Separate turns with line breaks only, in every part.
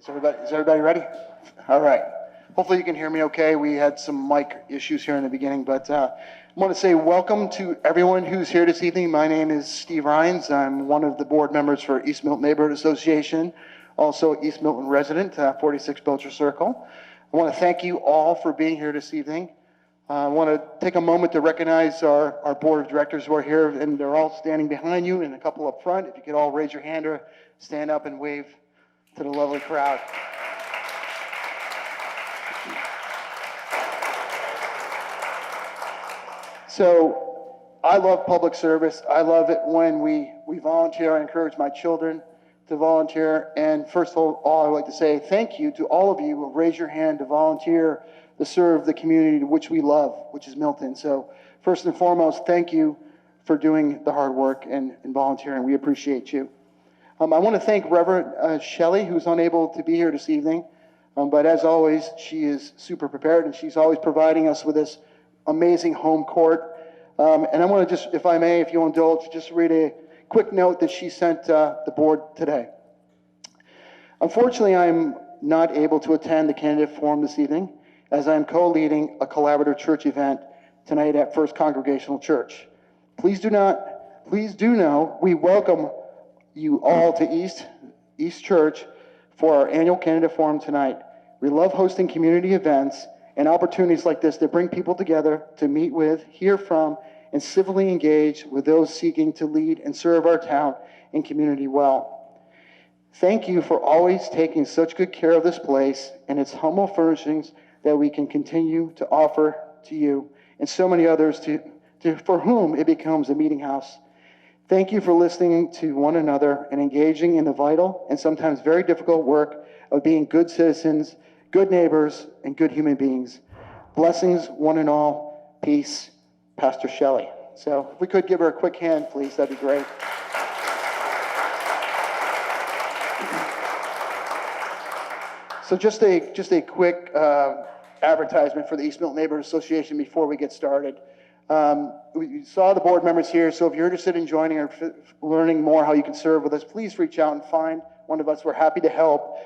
Is everybody ready? All right. Hopefully you can hear me okay. We had some mic issues here in the beginning, but I want to say welcome to everyone who's here this evening. My name is Steve Rhines. I'm one of the board members for East Milton Neighborhood Association, also East Milton resident, 46 Belcher Circle. I want to thank you all for being here this evening. I want to take a moment to recognize our board of directors who are here, and they're all standing behind you and a couple up front. If you could all raise your hand or stand up and wave to the lovely crowd. So I love public service. I love it when we volunteer. I encourage my children to volunteer. And first of all, I would like to say thank you to all of you who raise your hand to volunteer to serve the community which we love, which is Milton. So first and foremost, thank you for doing the hard work and volunteering. We appreciate you. I want to thank Reverend Shelley, who's unable to be here this evening. But as always, she is super prepared, and she's always providing us with this amazing home court. And I want to just, if I may, if you'll indulge, just read a quick note that she sent the board today. Unfortunately, I'm not able to attend the candidate forum this evening, as I'm co-leading a collaborative church event tonight at First Congregational Church. Please do know we welcome you all to East Church for our annual candidate forum tonight. We love hosting community events and opportunities like this that bring people together to meet with, hear from, and civilly engage with those seeking to lead and serve our town and community well. Thank you for always taking such good care of this place and its humble furnishings that we can continue to offer to you and so many others for whom it becomes a meeting house. Thank you for listening to one another and engaging in the vital and sometimes very difficult work of being good citizens, good neighbors, and good human beings. Blessings, one and all. Peace, Pastor Shelley. So if we could give her a quick hand, please, that'd be great. So just a quick advertisement for the East Milton Neighborhood Association before we get started. We saw the board members here, so if you're interested in joining or learning more how you can serve with us, please reach out and find one of us. We're happy to help.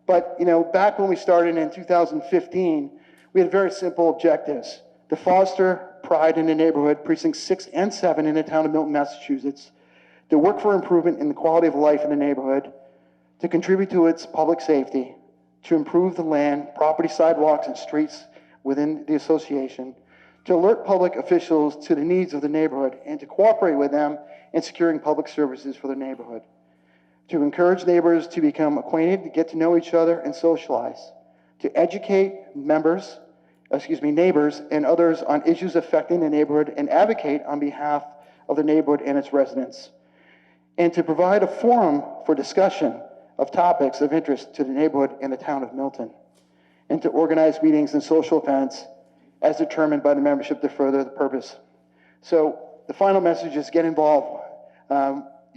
But, back when we started in 2015, we had very simple objectives: to foster pride in the neighborhood, precincts 6 and 7 in the town of Milton, Massachusetts, to work for improvement in the quality of life in the neighborhood, to contribute to its public safety, to improve the land, property, sidewalks, and streets within the association, to alert public officials to the needs of the neighborhood, and to cooperate with them in securing public services for the neighborhood, to encourage neighbors to become acquainted, to get to know each other and socialize, to educate neighbors and others on issues affecting the neighborhood and advocate on behalf of the neighborhood and its residents, and to provide a forum for discussion of topics of interest to the neighborhood and the town of Milton, and to organize meetings and social events as determined by the membership to further the purpose. So the final message is get involved.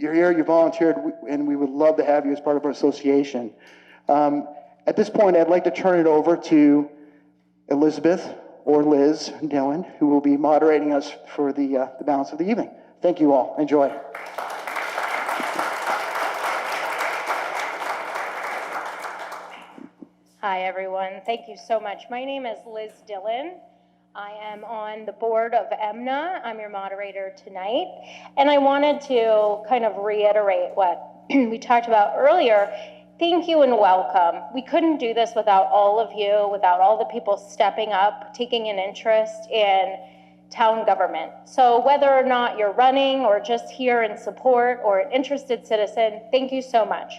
You're here, you volunteered, and we would love to have you as part of our association. At this point, I'd like to turn it over to Elizabeth or Liz Dillon, who will be moderating us for the balance of the evening. Thank you all. Enjoy.
Hi, everyone. Thank you so much. My name is Liz Dillon. I am on the board of EMNA. I'm your moderator tonight. And I wanted to kind of reiterate what we talked about earlier. Thank you and welcome. We couldn't do this without all of you, without all the people stepping up, taking an interest in town government. So whether or not you're running or just here in support or an interested citizen, thank you so much.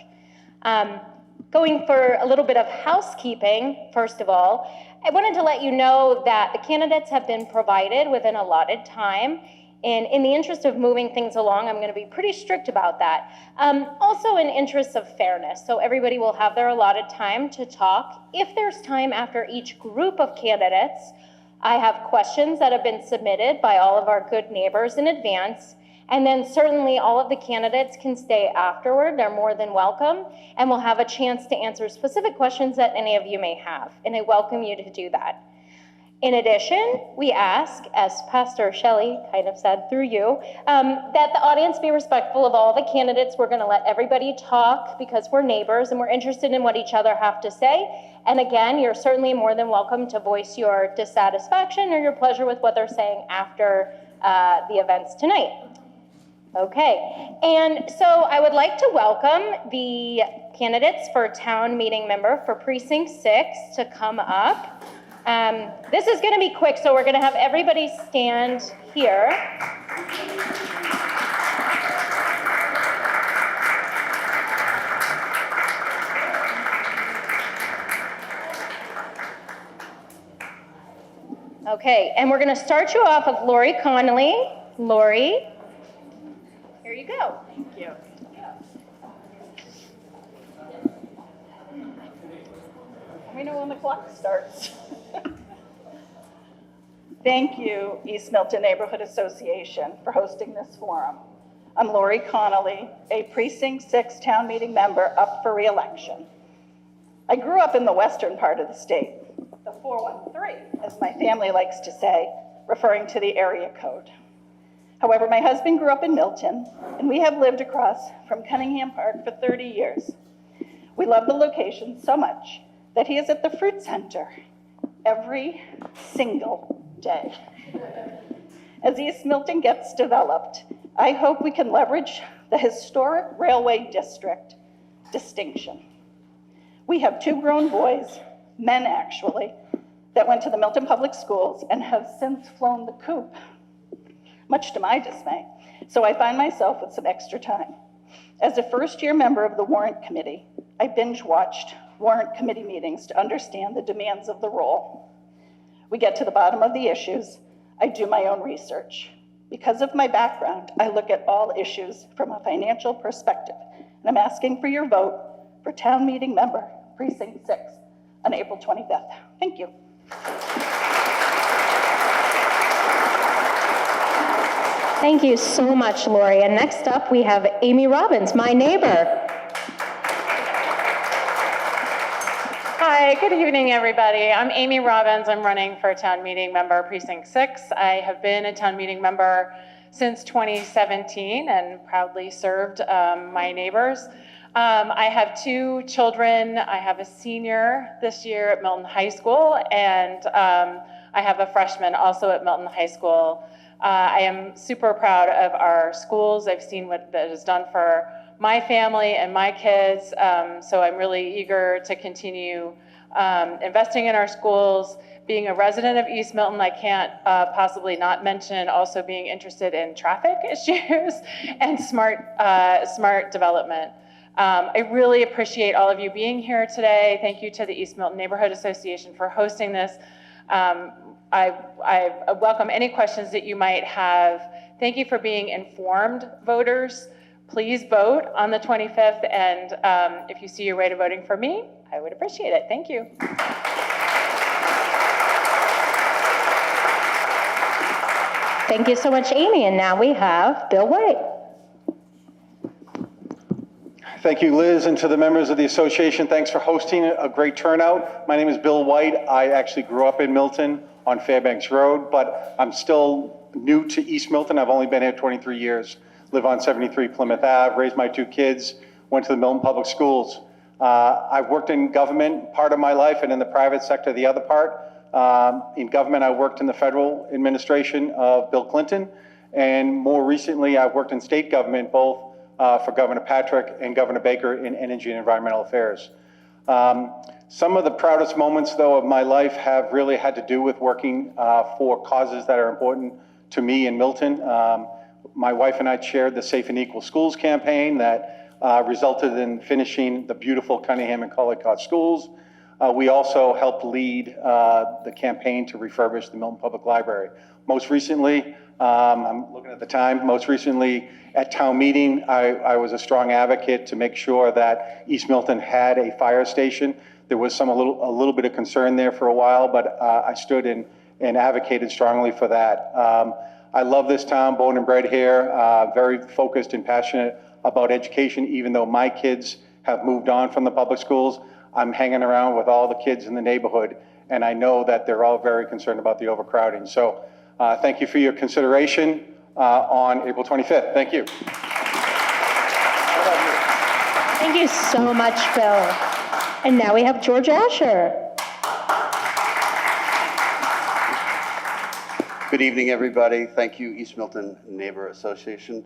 Going for a little bit of housekeeping, first of all, I wanted to let you know that the candidates have been provided with an allotted time. And in the interest of moving things along, I'm going to be pretty strict about that. Also in interest of fairness, so everybody will have their allotted time to talk. If there's time after each group of candidates, I have questions that have been submitted by all of our good neighbors in advance. And then certainly all of the candidates can stay afterward. They're more than welcome. And we'll have a chance to answer specific questions that any of you may have. And I welcome you to do that. In addition, we ask, as Pastor Shelley kind of said through you, that the audience be respectful of all the candidates. We're going to let everybody talk because we're neighbors and we're interested in what each other have to say. And again, you're certainly more than welcome to voice your dissatisfaction or your pleasure with what they're saying after the events tonight. Okay, and so I would like to welcome the candidates for town meeting member for Precinct 6 to come up. This is going to be quick, so we're going to have everybody stand here. Okay, and we're going to start you off with Lori Connolly. Lori, here you go.
Thank you. Let me know when the clock starts. Thank you, East Milton Neighborhood Association, for hosting this forum. I'm Lori Connolly, a Precinct 6 town meeting member up for re-election. I grew up in the western part of the state, the 413, as my family likes to say, referring to the area code. However, my husband grew up in Milton, and we have lived across from Cunningham Park for 30 years. We love the location so much that he is at the fruit center every single day. As East Milton gets developed, I hope we can leverage the historic railway district distinction. We have 2 grown boys, men actually, that went to the Milton Public Schools and have since flown the coop, much to my dismay. So I find myself with some extra time. As a first-year member of the Warrant Committee, I binge-watched Warrant Committee meetings to understand the demands of the role. We get to the bottom of the issues. I do my own research. Because of my background, I look at all issues from a financial perspective, and I'm asking for your vote for town meeting member, Precinct 6, on April 25th. Thank you.
Thank you so much, Lori. And next up, we have Amy Robbins, my neighbor.
Hi, good evening, everybody. I'm Amy Robbins. I'm running for town meeting member, Precinct 6. I have been a town meeting member since 2017 and proudly served my neighbors. I have 2 children. I have a senior this year at Milton High School, and I have a freshman also at Milton High School. I am super proud of our schools. I've seen what that has done for my family and my kids, so I'm really eager to continue investing in our schools. Being a resident of East Milton, I can't possibly not mention also being interested in traffic issues and smart development. I really appreciate all of you being here today. Thank you to the East Milton Neighborhood Association for hosting this. I welcome any questions that you might have. Thank you for being informed voters. Please vote on the 25th, and if you see your way to voting for me, I would appreciate it. Thank you.
Thank you so much, Amy. And now we have Bill White.
Thank you, Liz, and to the members of the association, thanks for hosting a great turnout. My name is Bill White. I actually grew up in Milton on Fairbanks Road, but I'm still new to East Milton. I've only been here 23 years. Live on 73 Plymouth Ave, raised my 2 kids, went to the Milton Public Schools. I've worked in government part of my life and in the private sector the other part. In government, I worked in the federal administration of Bill Clinton, and more recently, I've worked in state government, both for Governor Patrick and Governor Baker in energy and environmental affairs. Some of the proudest moments, though, of my life have really had to do with working for causes that are important to me in Milton. My wife and I chaired the Safe and Equal Schools campaign that resulted in finishing the beautiful Cunningham and Collicott schools. We also helped lead the campaign to refurbish the Milton Public Library. Most recently, I'm looking at the time, most recently at town meeting, I was a strong advocate to make sure that East Milton had a fire station. There was a little bit of concern there for a while, but I stood and advocated strongly for that. I love this town, born and bred here, very focused and passionate about education, even though my kids have moved on from the public schools. I'm hanging around with all the kids in the neighborhood, and I know that they're all very concerned about the overcrowding. So thank you for your consideration on April 25th. Thank you.
Thank you so much, Bill. And now we have George Asher.
Good evening, everybody. Thank you, East Milton Neighbor Association,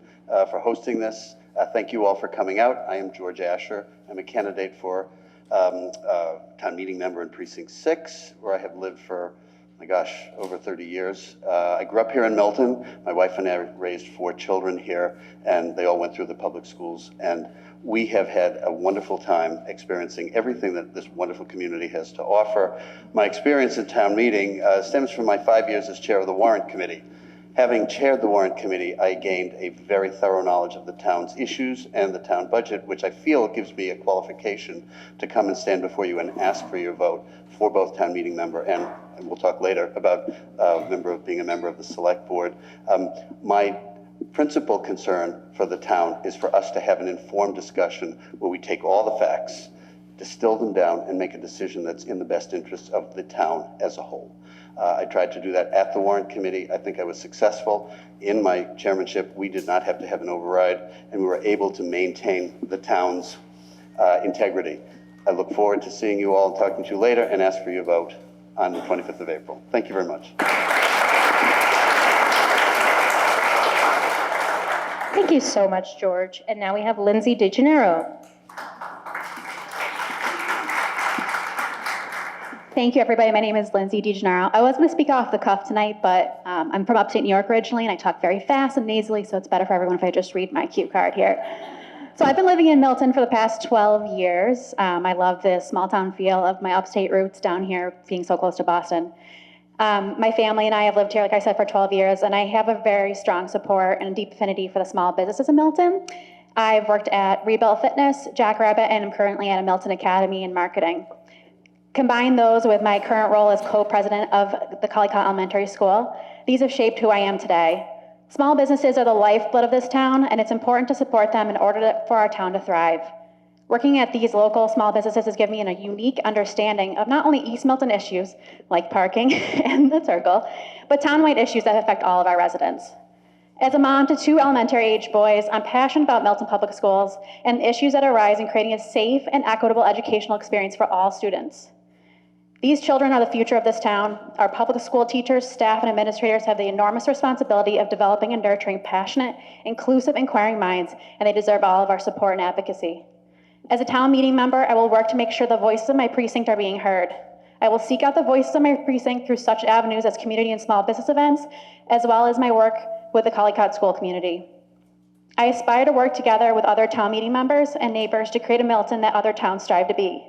for hosting this. Thank you all for coming out. I am George Asher. I'm a candidate for town meeting member in Precinct 6, where I have lived for, my gosh, over 30 years. I grew up here in Milton. My wife and I raised 4 children here, and they all went through the public schools. And we have had a wonderful time experiencing everything that this wonderful community has to offer. My experience in town meeting stems from my 5 years as chair of the warrant committee. Having chaired the warrant committee, I gained a very thorough knowledge of the town's issues and the town budget, which I feel gives me a qualification to come and stand before you and ask for your vote for both town meeting member and we'll talk later about being a member of the select board. My principal concern for the town is for us to have an informed discussion where we take all the facts, distill them down, and make a decision that's in the best interest of the town as a whole. I tried to do that at the warrant committee. I think I was successful. In my chairmanship, we did not have to have an override, and we were able to maintain the town's integrity. I look forward to seeing you all and talking to you later and ask for your vote on the 25th of April. Thank you very much.
Thank you so much, George. And now we have Lindsay DeGennaro.
Thank you, everybody. My name is Lindsay DeGennaro. I was going to speak off the cuff tonight, but I'm from upstate New York originally, and I talk very fast and nasally, so it's better for everyone if I just read my cue card here. So I've been living in Milton for the past 12 years. I love the small town feel of my upstate roots down here, being so close to Boston. My family and I have lived here, like I said, for 12 years, and I have a very strong support and a deep affinity for the small businesses in Milton. I've worked at Rebuilt Fitness, Jackrabbit, and I'm currently at a Milton Academy in marketing. Combine those with my current role as co-president of the Collycott Elementary School. These have shaped who I am today. Small businesses are the lifeblood of this town, and it's important to support them in order for our town to thrive. Working at these local small businesses has given me a unique understanding of not only East Milton issues, like parking and the circle, but townwide issues that affect all of our residents. As a mom to 2 elementary-age boys, I'm passionate about Milton Public Schools and the issues that arise in creating a safe and equitable educational experience for all students. These children are the future of this town. Our public school teachers, staff, and administrators have the enormous responsibility of developing and nurturing passionate, inclusive, inquiring minds, and they deserve all of our support and advocacy. As a town meeting member, I will work to make sure the voices of my precinct are being heard. I will seek out the voices of my precinct through such avenues as community and small business events, as well as my work with the Collycott school community. I aspire to work together with other town meeting members and neighbors to create a Milton that other towns strive to be.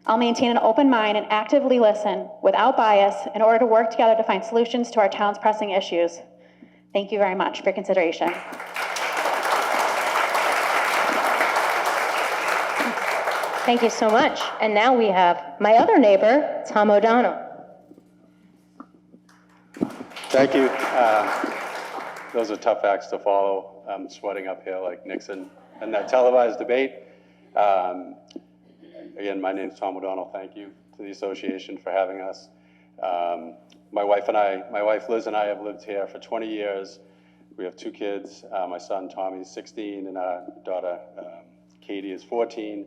I'll maintain an open mind and actively listen without bias in order to work together to find solutions to our town's pressing issues. Thank you very much for your consideration.
Thank you so much. And now we have my other neighbor, Tom O'Donnell.
Thank you. Those are tough acts to follow. I'm sweating up here like Nixon in that televised debate. Again, my name's Tom O'Donnell. Thank you to the association for having us. My wife Liz and I have lived here for 20 years. We have 2 kids. My son Tommy is 16 and our daughter Katie is 14.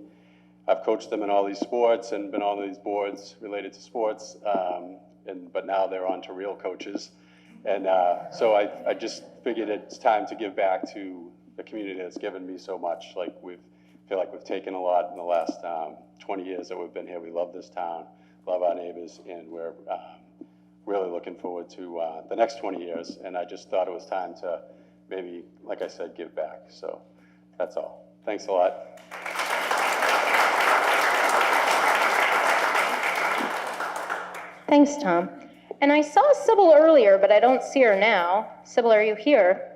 I've coached them in all these sports and been on these boards related to sports, but now they're on to real coaches. And so I just figured it's time to give back to the community that's given me so much. Feel like we've taken a lot in the last 20 years that we've been here. We love this town, love our neighbors, and we're really looking forward to the next 20 years. And I just thought it was time to maybe, like I said, give back. So that's all. Thanks a lot.
Thanks, Tom. And I saw Sybil earlier, but I don't see her now. Sybil, are you here?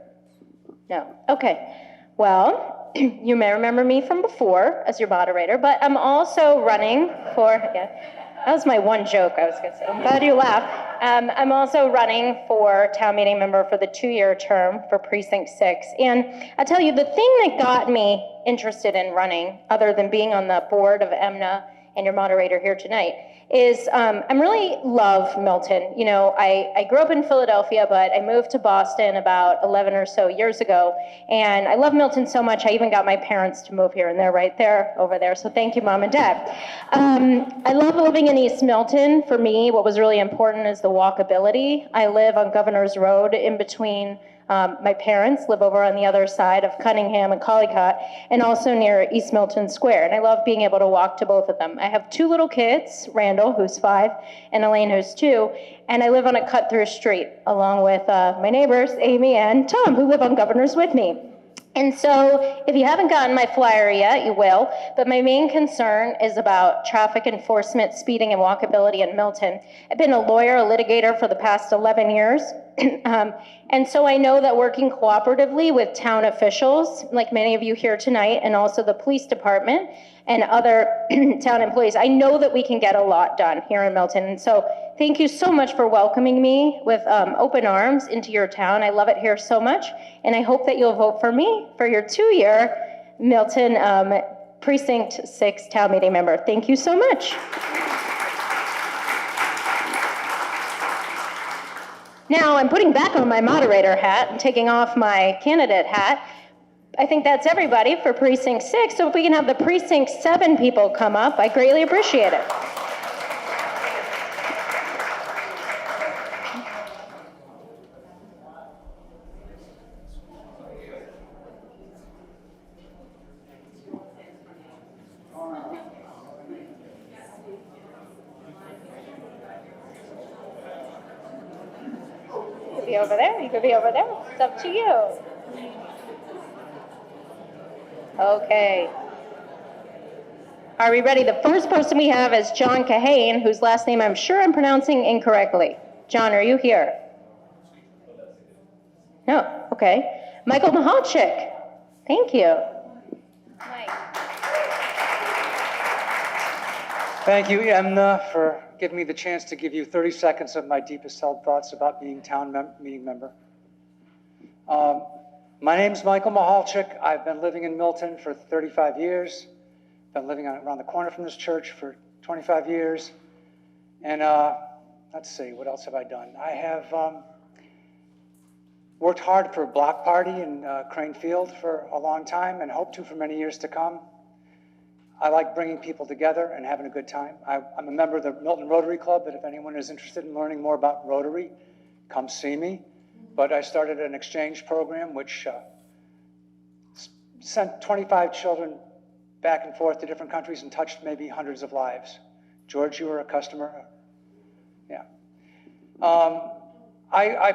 No. Okay. Well, you may remember me from before as your moderator, but I'm also running for, that was my one joke I was going to say. I'm glad you laughed. I'm also running for town meeting member for the 2-year term for Precinct 6. And I'll tell you, the thing that got me interested in running, other than being on the board of EMNA and your moderator here tonight, is I really love Milton. You know, I grew up in Philadelphia, but I moved to Boston about 11 or so years ago, and I love Milton so much, I even got my parents to move here, and they're right there, over there, so thank you, Mom and Dad. I love living in East Milton. For me, what was really important is the walkability. I live on Governor's Road in between. My parents live over on the other side of Cunningham and Collycott, and also near East Milton Square, and I love being able to walk to both of them. I have 2 little kids, Randall, who's 5, and Elaine, who's 2, and I live on a cut-through street, along with my neighbors, Amy and Tom, who live on Governor's with me. And so, if you haven't gotten my flyer yet, you will, but my main concern is about traffic enforcement, speeding, and walkability in Milton. I've been a lawyer, a litigator for the past 11 years, and so I know that working cooperatively with town officials, like many of you here tonight, and also the police department and other town employees, I know that we can get a lot done here in Milton. And so thank you so much for welcoming me with open arms into your town. I love it here so much, and I hope that you'll vote for me for your 2-year Milton Precinct 6 town meeting member. Thank you so much. Now I'm putting back on my moderator hat and taking off my candidate hat. I think that's everybody for Precinct 6, so if we can have the Precinct 7 people come up, I greatly appreciate it. You could be over there, you could be over there, it's up to you. Okay. Are we ready? The first person we have is John Kahane, whose last name I'm sure I'm pronouncing incorrectly. John, are you here? No, okay. Michael Mahalchik. Thank you. Mike.
Thank you, Emna, for giving me the chance to give you 30 seconds of my deepest held thoughts about being town meeting member. My name's Michael Mahalchik. I've been living in Milton for 35 years. Been living around the corner from this church for 25 years. And let's see, what else have I done? I have worked hard for a block party in Crane Field for a long time and hope to for many years to come. I like bringing people together and having a good time. I'm a member of the Milton Rotary Club, but if anyone is interested in learning more about Rotary, come see me. But I started an exchange program which sent 25 children back and forth to different countries and touched maybe hundreds of lives. George, you were a customer? Yeah. I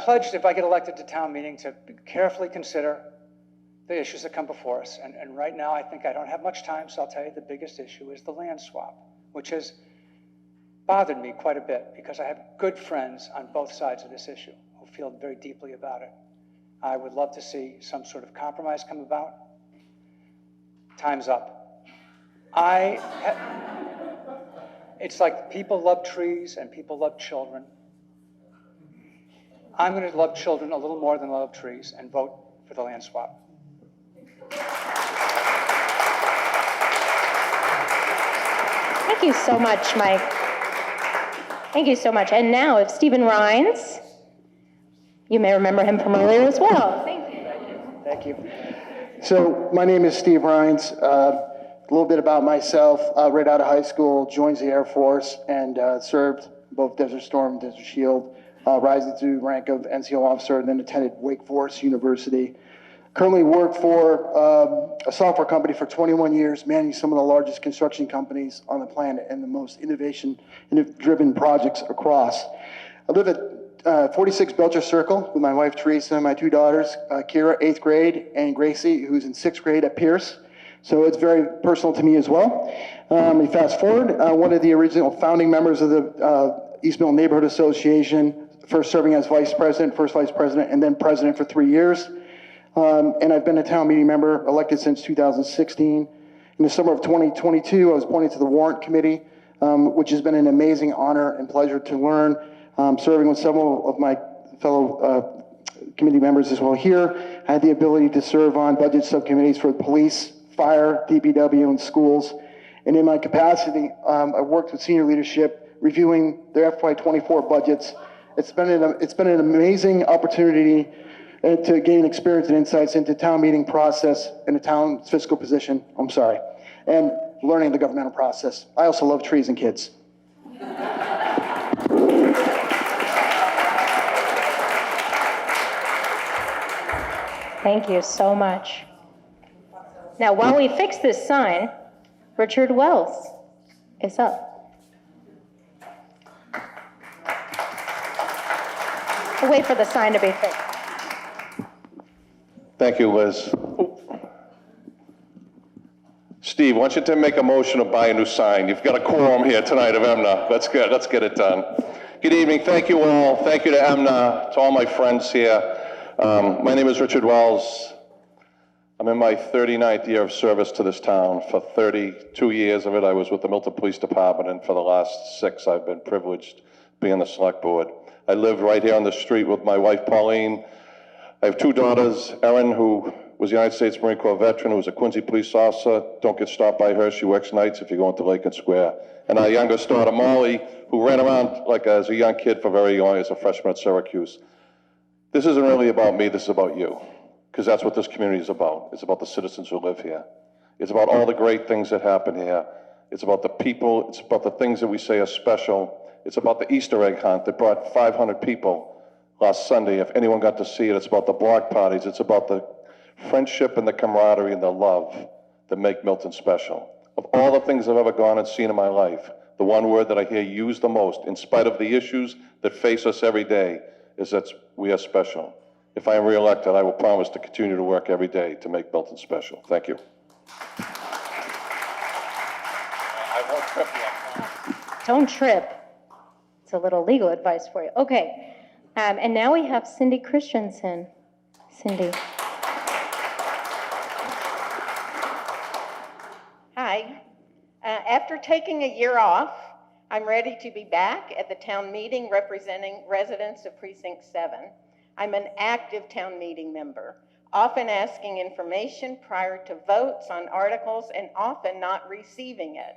pledged, if I get elected to town meeting, to carefully consider the issues that come before us. And right now, I think I don't have much time, so I'll tell you the biggest issue is the land swap, which has bothered me quite a bit because I have good friends on both sides of this issue who feel very deeply about it. I would love to see some sort of compromise come about. Time's up. It's like people love trees and people love children. I'm going to love children a little more than I love trees and vote for the land swap.
Thank you so much, Mike. Thank you so much. And now, if Stephen Rhines, you may remember him from earlier as well. Thank you.
Thank you. So my name is Steve Rhines. A little bit about myself. Right out of high school, joined the Air Force and served both Desert Storm and Desert Shield, rising to the rank of NCO officer, and then attended Wake Forest University. Currently work for a software company for 21 years, managing some of the largest construction companies on the planet and the most innovation-driven projects across. I live at 46 Belcher Circle with my wife Teresa and my 2 daughters, Kira, 8th grade, and Gracie, who's in 6th grade at Pierce. So it's very personal to me as well. We fast forward, one of the original founding members of the East Milton Neighborhood Association, first serving as vice president, first vice president, and then president for 3 years. And I've been a town meeting member, elected since 2016. In the summer of 2022, I was appointed to the Warrant Committee, which has been an amazing honor and pleasure to learn, serving with several of my fellow committee members as well here. I had the ability to serve on budget subcommittees for police, fire, DPW, and schools. And in my capacity, I worked with senior leadership reviewing their FY24 budgets. It's been an amazing opportunity to gain experience and insights into town meeting process and the town's fiscal position, and learning the governmental process. I also love trees and kids.
Thank you so much. Now, while we fix this sign, Richard Wells is up. We'll wait for the sign to be fixed.
Thank you, Liz. Steve, why don't you make a motion to buy a new sign? You've got a quorum here tonight of EMNA. Let's get it done. Good evening. Thank you all. Thank you to EMNA, to all my friends here. My name is Richard Wells. I'm in my 39th year of service to this town. For 32 years of it, I was with the Milton Police Department, and for the last 6, I've been privileged being on the select board. I live right here on the street with my wife, Pauline. I have 2 daughters, Erin, who was a United States Marine Corps veteran, who was a Quincy police officer. Don't get stopped by her. She works nights if you go into Lincoln Square. And our youngest daughter, Molly, who ran around like as a young kid for very long as a freshman at Syracuse. This isn't really about me, this is about you, because that's what this community is about. It's about the citizens who live here. It's about all the great things that happen here. It's about the people, it's about the things that we say are special. It's about the Easter egg hunt that brought 500 people last Sunday. If anyone got to see it, it's about the block parties. It's about the friendship and the camaraderie and the love that make Milton special. Of all the things I've ever gone and seen in my life, the one word that I hear used the most, in spite of the issues that face us every day, is that we are special. If I am reelected, I will promise to continue to work every day to make Milton special. Thank you. I won't trip you.
Don't trip. It's a little legal advice for you. Okay. And now we have Cindy Christensen. Cindy.
Hi. After taking a year off, I'm ready to be back at the town meeting representing residents of Precinct 7. I'm an active town meeting member, often asking information prior to votes on articles and often not receiving it.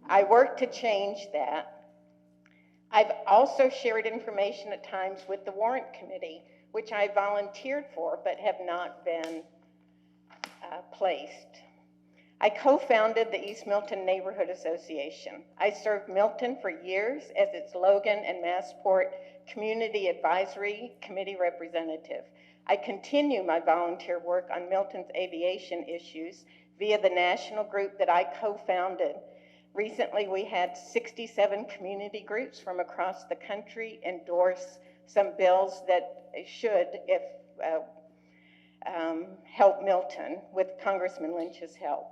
I work to change that. I've also shared information at times with the warrant committee, which I volunteered for but have not been placed. I co-founded the East Milton Neighborhood Association. I served Milton for years as its Logan and Massport Community Advisory Committee representative. I continue my volunteer work on Milton's aviation issues via the national group that I co-founded. Recently, we had 67 community groups from across the country endorse some bills that should, if help Milton, with Congressman Lynch's help.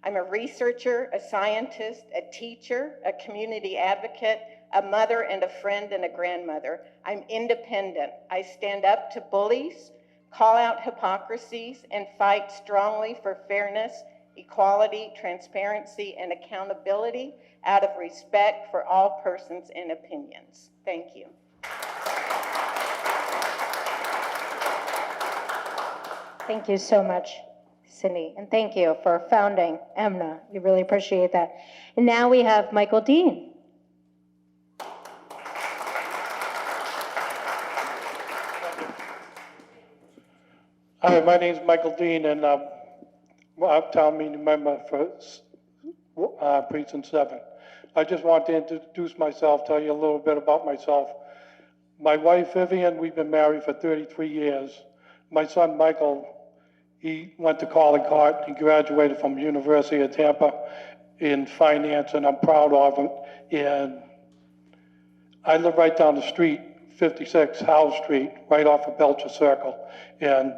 I'm a researcher, a scientist, a teacher, a community advocate, a mother and a friend and a grandmother. I'm independent. I stand up to bullies, call out hypocrisies, and fight strongly for fairness, equality, transparency, and accountability out of respect for all persons and opinions. Thank you.
Thank you so much, Cindy, and thank you for founding EMNA. We really appreciate that. And now we have Michael Dean.
Hi, my name is Michael Dean, and I'm a town meeting member for Precinct 7. I just want to introduce myself, tell you a little bit about myself. My wife, Vivian, we've been married for 33 years. My son, Michael, he went to Collicott. He graduated from University of Tampa in finance, and I'm proud of it. And I live right down the street, 56 Howe Street, right off of Belcher Circle. And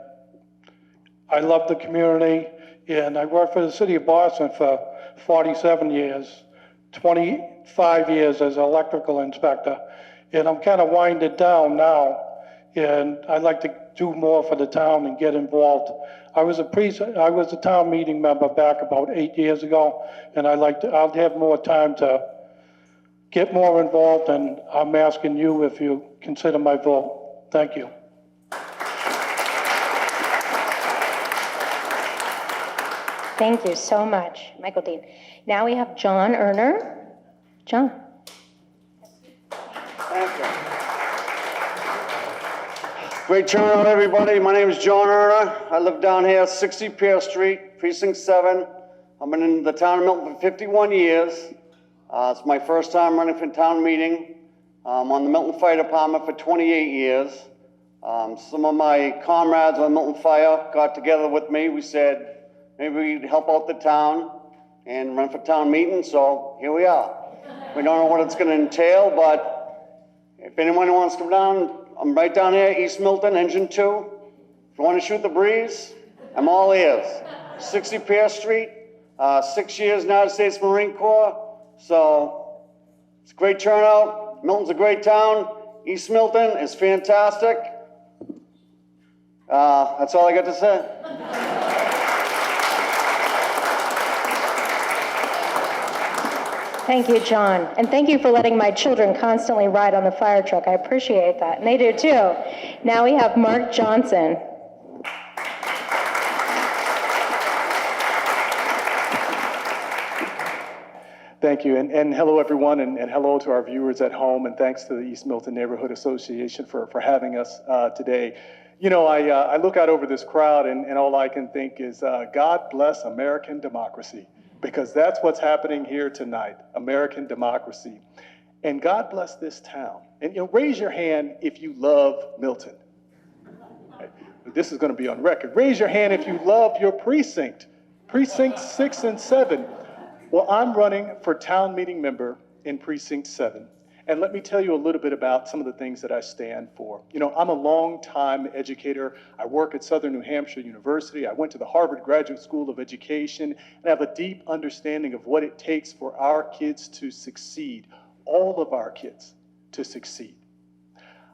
I love the community, and I worked for the city of Boston for 47 years, 25 years as an electrical inspector. And I'm kind of winded down now, and I'd like to do more for the town and get involved. I was a town meeting member back about 8 years ago, and I'll have more time to get more involved, and I'm asking you if you consider my vote. Thank you.
Thank you so much, Michael Dean. Now we have John Erner. John.
Thank you. Great turnout, everybody. My name is John Erner. I live down here, 60 Pear Street, Precinct 7. I've been in the town of Milton for 51 years. It's my first time running for town meeting. I'm on the Milton Fire Department for 28 years. Some of my comrades on Milton Fire got together with me. We said, maybe we'd help out the town and run for town meeting, so here we are. We don't know what it's gonna entail, but if anyone wants to come down, I'm right down here, East Milton, Engine 2. If you wanna shoot the breeze, I'm all ears. 60 Pear Street, 6 years United States Marine Corps, so it's a great turnout. Milton's a great town. East Milton is fantastic. That's all I got to say.
Thank you, John. And thank you for letting my children constantly ride on the fire truck. I appreciate that. And they do too. Now we have Mark Johnson.
Thank you, and hello everyone, and hello to our viewers at home, and thanks to the East Milton Neighborhood Association for having us today. You know, I look out over this crowd, and all I can think is, God bless American democracy, because that's what's happening here tonight, American democracy. And God bless this town. And you know, raise your hand if you love Milton. Right. This is gonna be on record. Raise your hand if you love your precinct, Precinct 6 and 7. Well, I'm running for town meeting member in Precinct 7. And let me tell you a little bit about some of the things that I stand for. You know, I'm a long-time educator. I work at Southern New Hampshire University. I went to the Harvard Graduate School of Education, and I have a deep understanding of what it takes for our kids to succeed, all of our kids to succeed.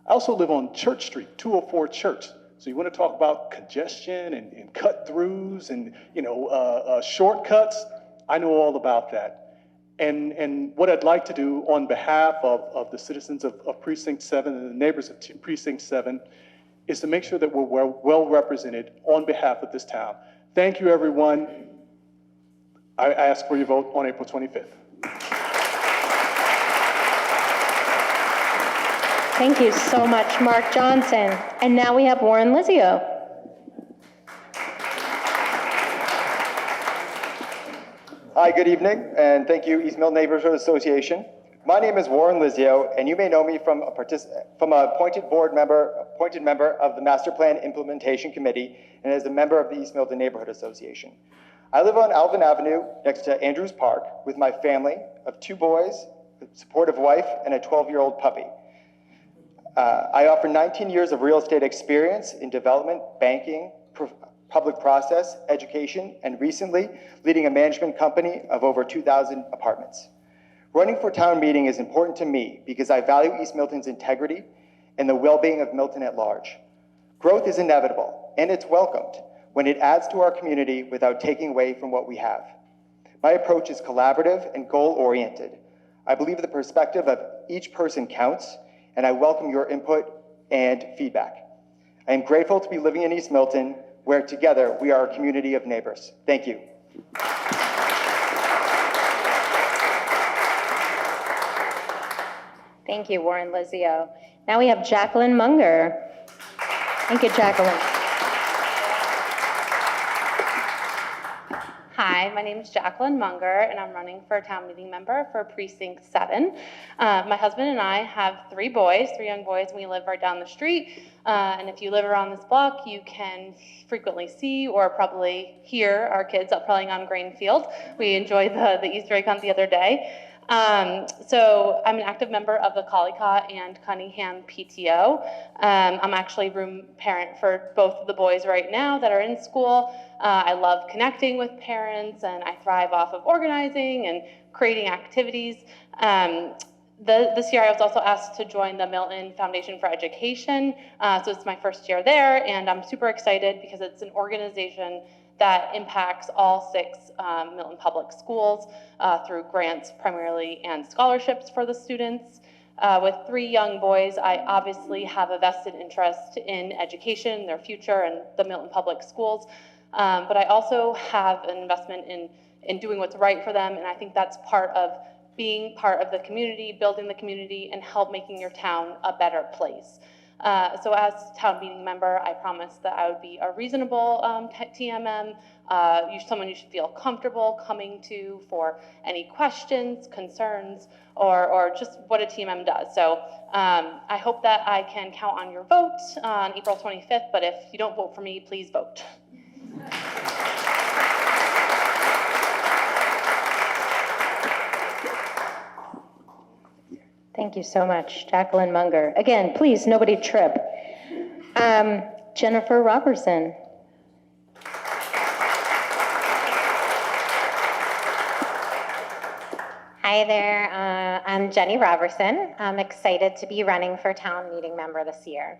I also live on Church Street, 204 Church. So you want to talk about congestion and cut-throughs and, you know, shortcuts? I know all about that. And what I'd like to do on behalf of the citizens of Precinct 7 and the neighbors of Precinct 7 is to make sure that we're well represented on behalf of this town. Thank you, everyone. I ask for your vote on April 25th.
Thank you so much, Mark Johnson. And now we have Warren Lizio.
Hi, good evening, and thank you, East Milton Neighborhood Association. My name is Warren Lizio, and you may know me from an appointed member of the Master Plan Implementation Committee, and as a member of the East Milton Neighborhood Association. I live on Alvin Avenue, next to Andrews Park, with my family of 2 boys, a supportive wife, and a 12-year-old puppy. I offer 19 years of real estate experience in development, banking, public process, education, and recently leading a management company of over 2,000 apartments. Running for town meeting is important to me because I value East Milton's integrity and the well-being of Milton at large. Growth is inevitable, and it's welcomed when it adds to our community without taking away from what we have. My approach is collaborative and goal-oriented. I believe the perspective of each person counts, and I welcome your input and feedback. I am grateful to be living in East Milton, where together we are a community of neighbors. Thank you.
Thank you, Warren Lizio. Now we have Jacqueline Munger. Thank you, Jacqueline.
Hi, my name is Jacqueline Munger, and I'm running for town meeting member for Precinct 7. My husband and I have 3 boys, 3 young boys, and we live right down the street. And if you live around this block, you can frequently see or probably hear our kids out playing on Grainfield. We enjoyed the Easter egg hunt the other day. So I'm an active member of the Collycott and Cunningham PTO. I'm actually room parent for both of the boys right now that are in school. I love connecting with parents, and I thrive off of organizing and creating activities. This year I was also asked to join the Milton Foundation for Education. So it's my first year there, and I'm super excited because it's an organization that impacts all 6 Milton Public Schools through grants primarily and scholarships for the students. With 3 young boys, I obviously have a vested interest in education, their future, and the Milton Public Schools. But I also have an investment in doing what's right for them, and I think that's part of being part of the community, building the community, and help making your town a better place. So as town meeting member, I promised that I would be a reasonable TMM, someone you should feel comfortable coming to for any questions, concerns, or just what a TMM does. So I hope that I can count on your vote on April 25th, but if you don't vote for me, please vote.
Thank you so much, Jacqueline Munger. Again, please, nobody trip. Jennifer Robertson. Hi there, I'm Jenny Robertson. I'm excited to be running for town meeting member this year.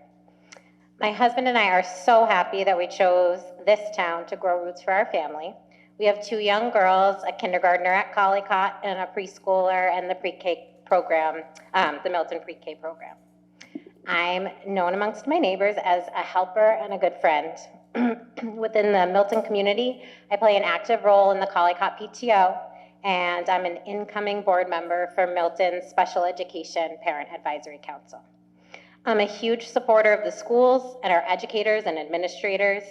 My husband and I are so happy that we chose this town to grow roots for our family. We have 2 young girls, a kindergartner at Collycott and a preschooler and the pre-K program, the Milton pre-K program. I'm known amongst my neighbors as a helper and a good friend. Within the Milton community, I play an active role in the Collycott PTO, and I'm an incoming board member for Milton's Special Education Parent Advisory Council. I'm a huge supporter of the schools and our educators and administrators.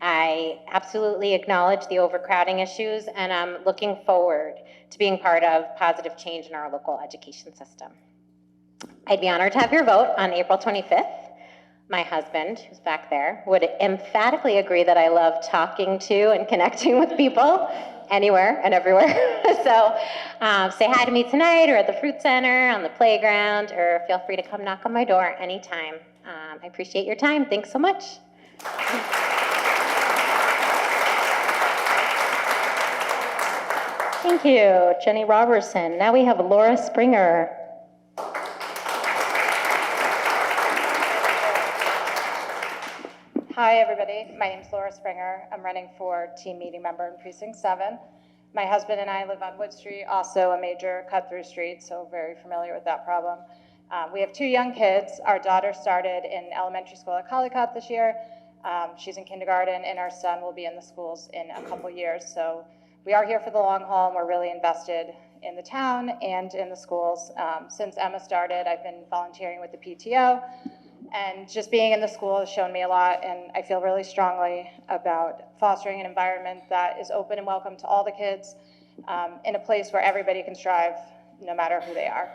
I absolutely acknowledge the overcrowding issues, and I'm looking forward to being part of positive change in our local education system. I'd be honored to have your vote on April 25th. My husband, who's back there, would emphatically agree that I love talking to and connecting with people anywhere and everywhere. So say hi to me tonight or at the Fruit Center, on the playground, or feel free to come knock on my door anytime. I appreciate your time. Thanks so much. Thank you, Jenny Robertson. Now we have Laura Springer.
Hi, everybody. My name's Laura Springer. I'm running for team meeting member in Precinct 7. My husband and I live on Wood Street, also a major cut-through street, so very familiar with that problem. We have 2 young kids. Our daughter started in elementary school at Collycott this year. She's in kindergarten, and our son will be in the schools in a couple years. So we are here for the long haul, and we're really invested in the town and in the schools. Since Emma started, I've been volunteering with the PTO, and just being in the school has shown me a lot, and I feel really strongly about fostering an environment that is open and welcome to all the kids, in a place where everybody can strive, no matter who they are.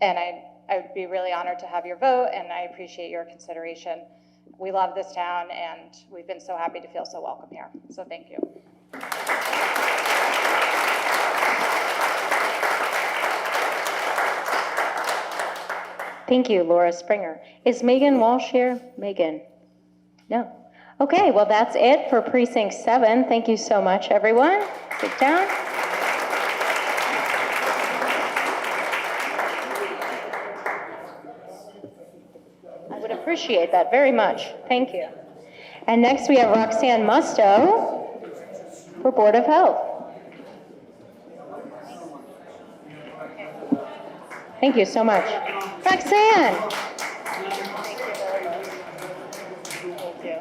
And I would be really honored to have your vote, and I appreciate your consideration. We love this town, and we've been so happy to feel so welcome here. So thank you.
Thank you, Laura Springer. Is Megan Walsh here? Megan? No. Okay, well, that's it for Precinct 7. Thank you so much, everyone. Sit down. I would appreciate that very much. Thank you. And next we have Roxanne Musto for Board of Health. Thank you so much. Roxanne. Thank you.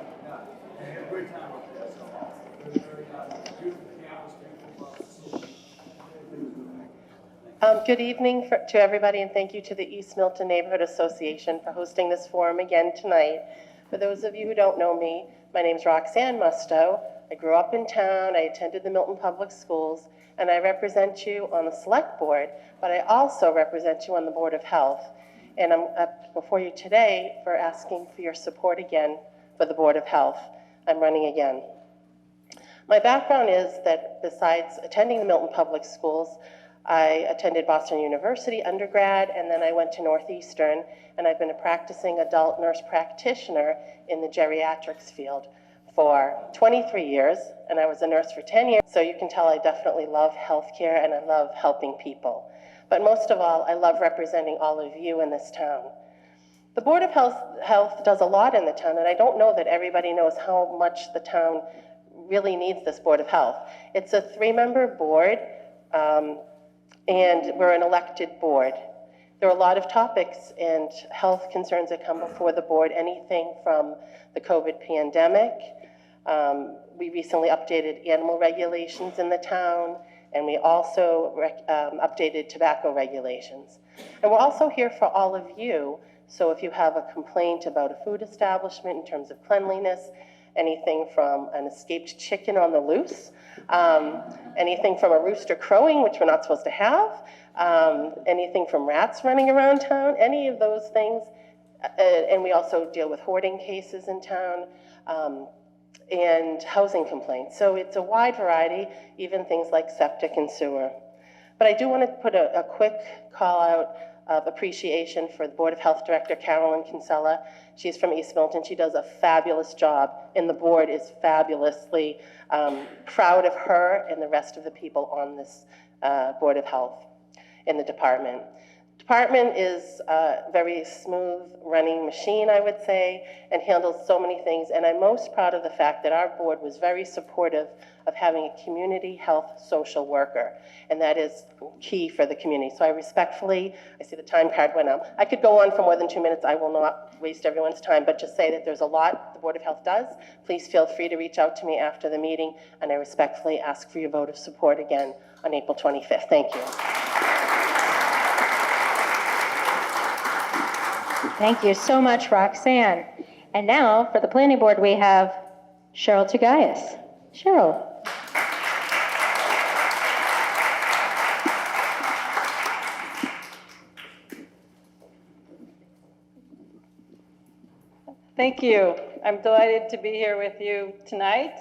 Good evening to everybody, and thank you to the East Milton Neighborhood Association for hosting this forum again tonight. For those of you who don't know me, my name is Roxanne Musto. I grew up in town, I attended the Milton Public Schools, and I represent you on the Select Board, but I also represent you on the Board of Health. And I'm up before you today for asking for your support again for the Board of Health. I'm running again. My background is that besides attending the Milton Public Schools, I attended Boston University undergrad, and then I went to Northeastern, and I've been a practicing adult nurse practitioner in the geriatrics field for 23 years, and I was a nurse for 10 years, so you can tell I definitely love healthcare and I love helping people. But most of all, I love representing all of you in this town. The Board of Health does a lot in the town, and I don't know that everybody knows how much the town really needs this Board of Health. It's a 3-member board, and we're an elected board. There are a lot of topics and health concerns that come before the board, anything from the COVID pandemic, We recently updated animal regulations in the town, and we also updated tobacco regulations. And we're also here for all of you, so if you have a complaint about a food establishment in terms of cleanliness, anything from an escaped chicken on the loose, anything from a rooster crowing, which we're not supposed to have, anything from rats running around town, any of those things. And we also deal with hoarding cases in town, and housing complaints. So it's a wide variety, even things like septic and sewer. But I do want to put a quick call out of appreciation for the Board of Health Director, Carolyn Kinsella. She's from East Milton. She does a fabulous job, and the board is fabulously proud of her and the rest of the people on this Board of Health in the department. Department is a very smooth running machine, I would say, and handles so many things. And I'm most proud of the fact that our board was very supportive of having a community health social worker. And that is key for the community. So I respectfully, I see the time card went up. I could go on for more than 2 minutes. I will not waste everyone's time, but just say that there's a lot the Board of Health does. Please feel free to reach out to me after the meeting. And I respectfully ask for your vote of support again on April 25th. Thank you.
Thank you so much, Roxanne. And now, for the planning board, we have Cheryl Tagayas. Cheryl.
Thank you. I'm delighted to be here with you tonight.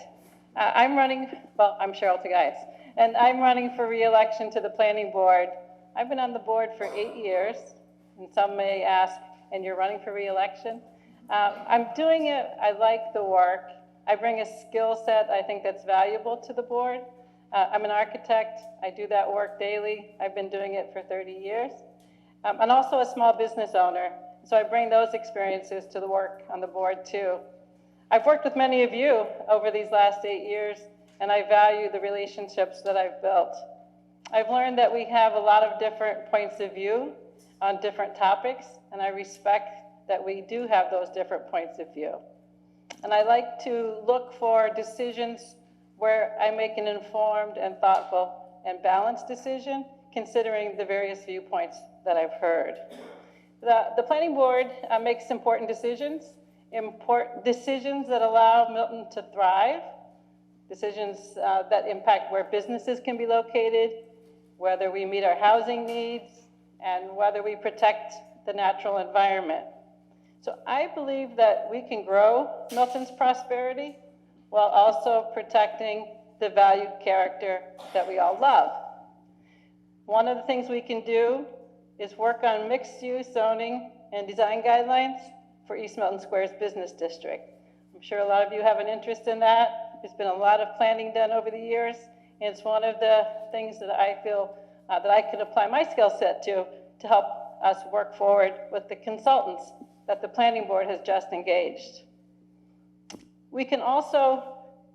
I'm Cheryl Tagayas, and I'm running for re-election to the planning board. I've been on the board for 8 years, and some may ask, and you're running for re-election? I'm doing it, I like the work. I bring a skill set I think that's valuable to the board. I'm an architect, I do that work daily. I've been doing it for 30 years. I'm also a small business owner, so I bring those experiences to the work on the board too. I've worked with many of you over these last 8 years, and I value the relationships that I've built. I've learned that we have a lot of different points of view on different topics, and I respect that we do have those different points of view. And I like to look for decisions where I make an informed and thoughtful and balanced decision, considering the various viewpoints that I've heard. The planning board makes important decisions that allow Milton to thrive, decisions that impact where businesses can be located, whether we meet our housing needs, and whether we protect the natural environment. So I believe that we can grow Milton's prosperity while also protecting the valued character that we all love. One of the things we can do is work on mixed-use zoning and design guidelines for East Milton Square's business district. I'm sure a lot of you have an interest in that. There's been a lot of planning done over the years, and it's one of the things that I feel that I could apply my skill set to help us work forward with the consultants that the planning board has just engaged. We can also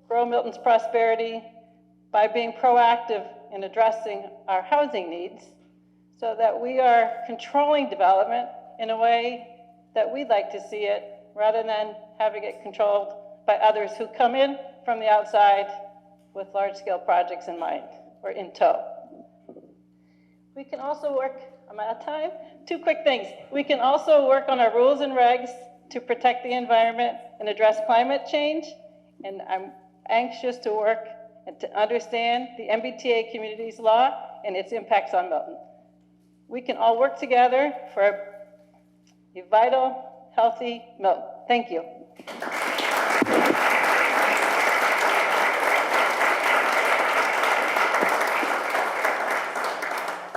grow Milton's prosperity by being proactive in addressing our housing needs so that we are controlling development in a way that we'd like to see it rather than having it controlled by others who come in from the outside with large-scale projects in mind or in tow. We can also work, I'm out of time, 2 quick things. We can also work on our rules and regs to protect the environment and address climate change. And I'm anxious to work and to understand the MBTA communities law and its impacts on Milton. We can all work together for a vital, healthy Milton. Thank you.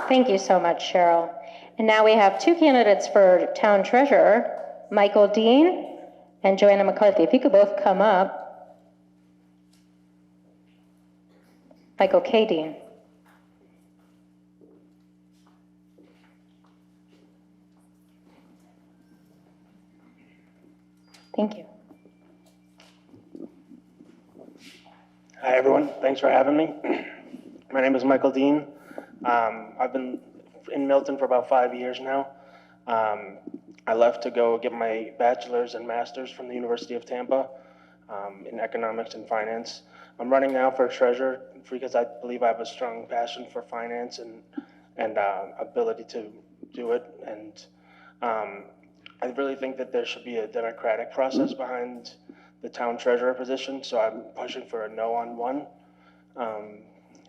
Thank you so much, Cheryl. And now we have 2 candidates for town treasurer, Michael Dean and Joanna McCarthy. If you could both come up. Michael K. Dean. Thank you.
Hi, everyone. Thanks for having me. My name is Michael Dean. I've been in Milton for about 5 years now. I left to go get my bachelor's and master's from the University of Tampa. in economics and finance. I'm running now for treasurer because I believe I have a strong passion for finance and ability to do it. And I really think that there should be a democratic process behind the town treasurer position, so I'm pushing for a no on one.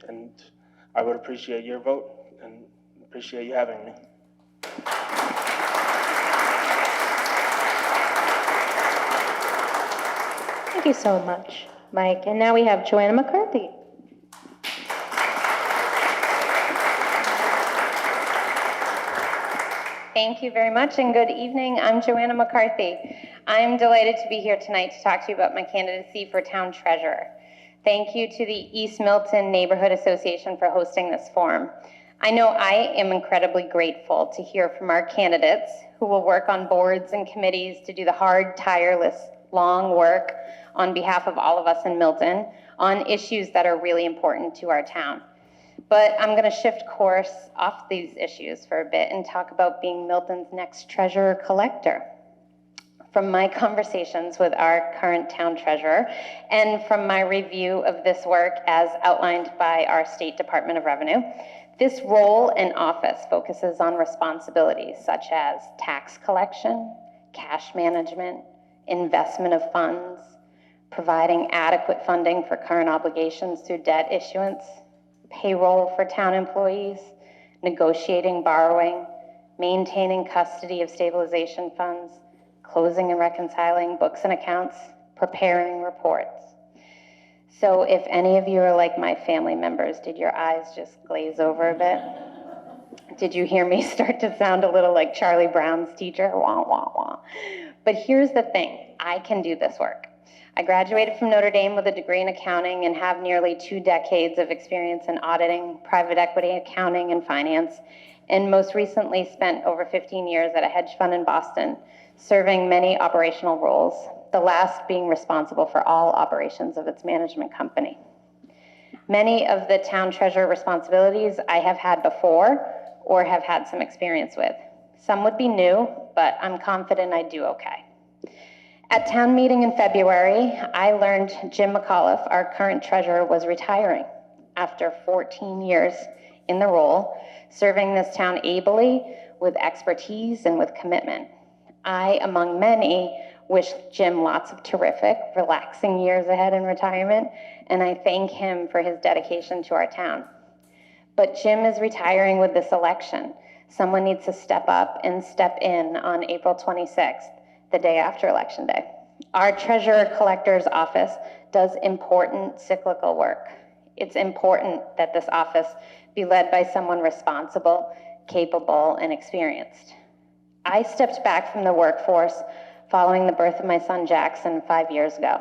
And I would appreciate your vote and appreciate you having me.
Thank you so much, Mike. And now we have Joanna McCarthy. Thank you very much, and good evening. I'm Joanna McCarthy. I'm delighted to be here tonight to talk to you about my candidacy for town treasurer. Thank you to the East Milton Neighborhood Association for hosting this forum. I know I am incredibly grateful to hear from our candidates who will work on boards and committees to do the hard, tireless, long work on behalf of all of us in Milton on issues that are really important to our town. But I'm going to shift course off these issues for a bit and talk about being Milton's next treasurer collector. From my conversations with our current town treasurer and from my review of this work as outlined by our State Department of Revenue, this role and office focuses on responsibilities such as tax collection, cash management, investment of funds, providing adequate funding for current obligations through debt issuance, payroll for town employees, negotiating borrowing, maintaining custody of stabilization funds, closing and reconciling books and accounts, preparing reports. So if any of you are like my family members, did your eyes just glaze over a bit? Did you hear me start to sound a little like Charlie Brown's teacher? Wah, wah, wah. But here's the thing, I can do this work. I graduated from Notre Dame with a degree in accounting and have nearly 2 decades of experience in auditing, private equity, accounting, and finance, and most recently spent over 15 years at a hedge fund in Boston, serving many operational roles, the last being responsible for all operations of its management company. Many of the town treasurer responsibilities I have had before or have had some experience with. Some would be new, but I'm confident I do okay. At town meeting in February, I learned Jim McAuliffe, our current treasurer, was retiring after 14 years in the role, serving this town ably, with expertise and with commitment. I, among many, wish Jim lots of terrific, relaxing years ahead in retirement, and I thank him for his dedication to our town. But Jim is retiring with this election. Someone needs to step up and step in on April 26th. The day after Election Day. Our treasurer collector's office does important cyclical work. It's important that this office be led by someone responsible, capable, and experienced. I stepped back from the workforce following the birth of my son Jackson 5 years ago.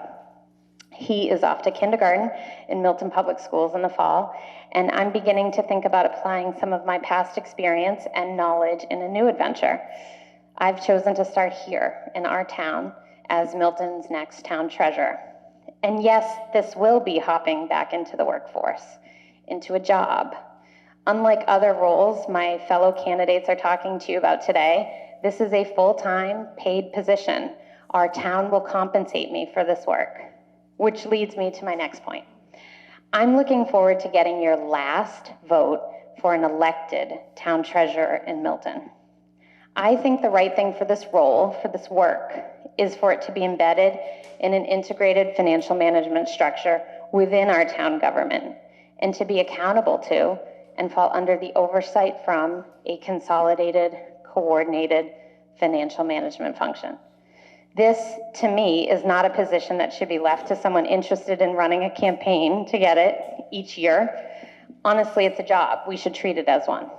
He is off to kindergarten in Milton Public Schools in the fall, and I'm beginning to think about applying some of my past experience and knowledge in a new adventure. I've chosen to start here in our town as Milton's next town treasurer. And yes, this will be hopping back into the workforce, into a job. Unlike other roles my fellow candidates are talking to you about today, this is a full-time, paid position. Our town will compensate me for this work, which leads me to my next point. I'm looking forward to getting your last vote for an elected town treasurer in Milton. I think the right thing for this role, for this work, is for it to be embedded in an integrated financial management structure within our town government, and to be accountable to and fall under the oversight from a consolidated, coordinated financial management function. This, to me, is not a position that should be left to someone interested in running a campaign to get it each year. Honestly, it's a job. We should treat it as one.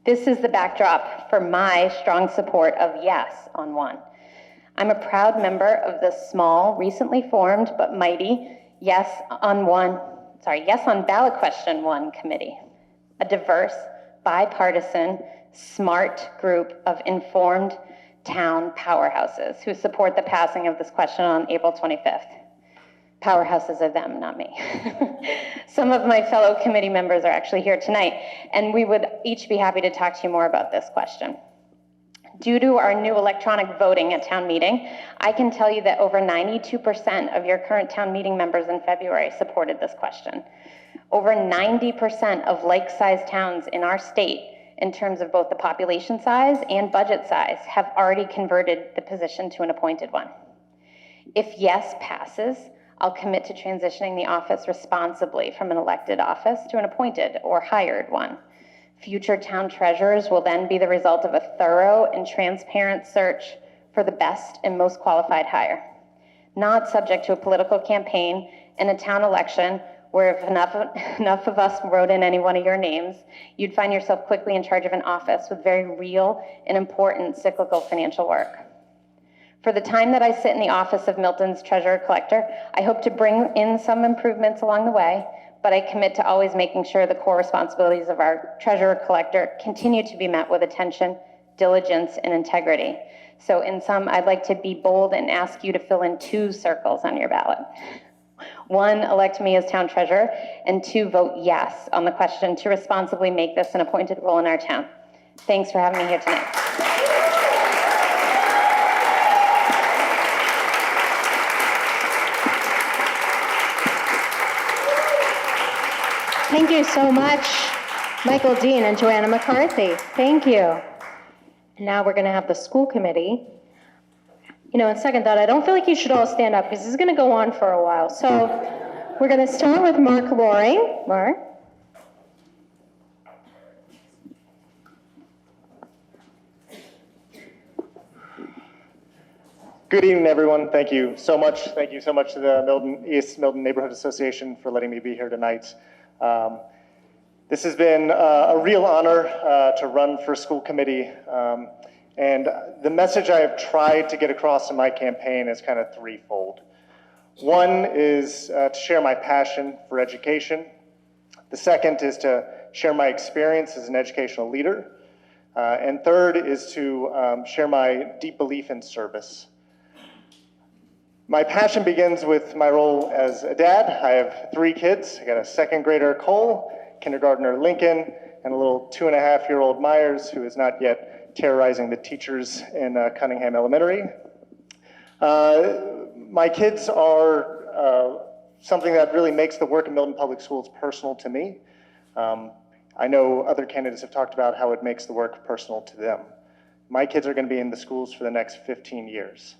This is the backdrop for my strong support of yes on one. I'm a proud member of the small, recently formed but mighty Yes on Ballot Question 1 committee, a diverse, bipartisan, smart group of informed town powerhouses who support the passing of this question on April 25th. Powerhouses are them, not me. Some of my fellow committee members are actually here tonight, and we would each be happy to talk to you more about this question. Due to our new electronic voting at town meeting, I can tell you that over 92% of your current town meeting members in February supported this question. Over 90% of like-sized towns in our state, in terms of both the population size and budget size, have already converted the position to an appointed one. If yes passes, I'll commit to transitioning the office responsibly from an elected office to an appointed or hired one. Future town treasurers will then be the result of a thorough and transparent search for the best and most qualified hire, not subject to a political campaign and a town election where if enough of us wrote in any one of your names, you'd find yourself quickly in charge of an office with very real and important cyclical financial work. For the time that I sit in the office of Milton's treasurer collector, I hope to bring in some improvements along the way, but I commit to always making sure the core responsibilities of our treasurer collector continue to be met with attention, diligence, and integrity. So in sum, I'd like to be bold and ask you to fill in 2 circles on your ballot. 1, elect me as town treasurer, and 2, vote yes on the question to responsibly make this an appointed role in our town. Thanks for having me here tonight.
Thank you so much, Michael Dean and Joanna McCarthy. Thank you.
Now we're going to have the school committee. You know, on second thought, I don't feel like you should all stand up because this is going to go on for a while. So we're going to start with Mark Loring. Mark.
Good evening, everyone. Thank you so much. Thank you so much to the East Milton Neighborhood Association for letting me be here tonight. This has been a real honor to run for school committee. And the message I have tried to get across in my campaign is kind of threefold. One is to share my passion for education. The second is to share my experience as an educational leader. And third is to share my deep belief in service. My passion begins with my role as a dad. I have 3 kids. I got a second grader, Cole, kindergartner, Lincoln, and a little 2.5-year-old Myers, who is not yet terrorizing the teachers in Cunningham Elementary. My kids are something that really makes the work in Milton Public Schools personal to me. I know other candidates have talked about how it makes the work personal to them. My kids are going to be in the schools for the next 15 years.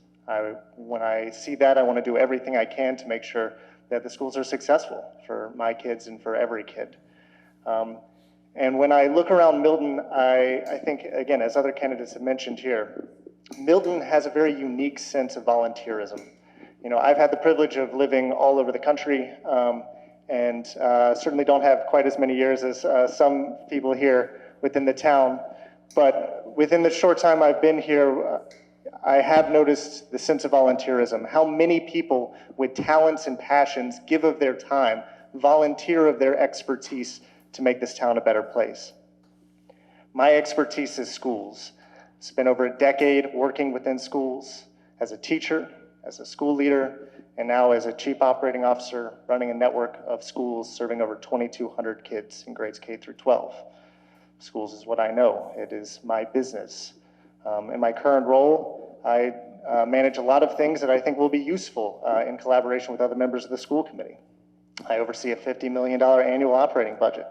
When I see that, I want to do everything I can to make sure that the schools are successful for my kids and for every kid. And when I look around Milton, I think, again, as other candidates have mentioned here, Milton has a very unique sense of volunteerism. You know, I've had the privilege of living all over the country, and certainly don't have quite as many years as some people here within the town. But within the short time I've been here, I have noticed the sense of volunteerism, how many people with talents and passions give of their time, volunteer of their expertise to make this town a better place. My expertise is schools. Spent over a decade working within schools as a teacher, as a school leader, and now as a chief operating officer running a network of schools serving over 2,200 kids in grades K through 12. Schools is what I know. It is my business. In my current role, I manage a lot of things that I think will be useful in collaboration with other members of the school committee. I oversee a $50 million annual operating budget.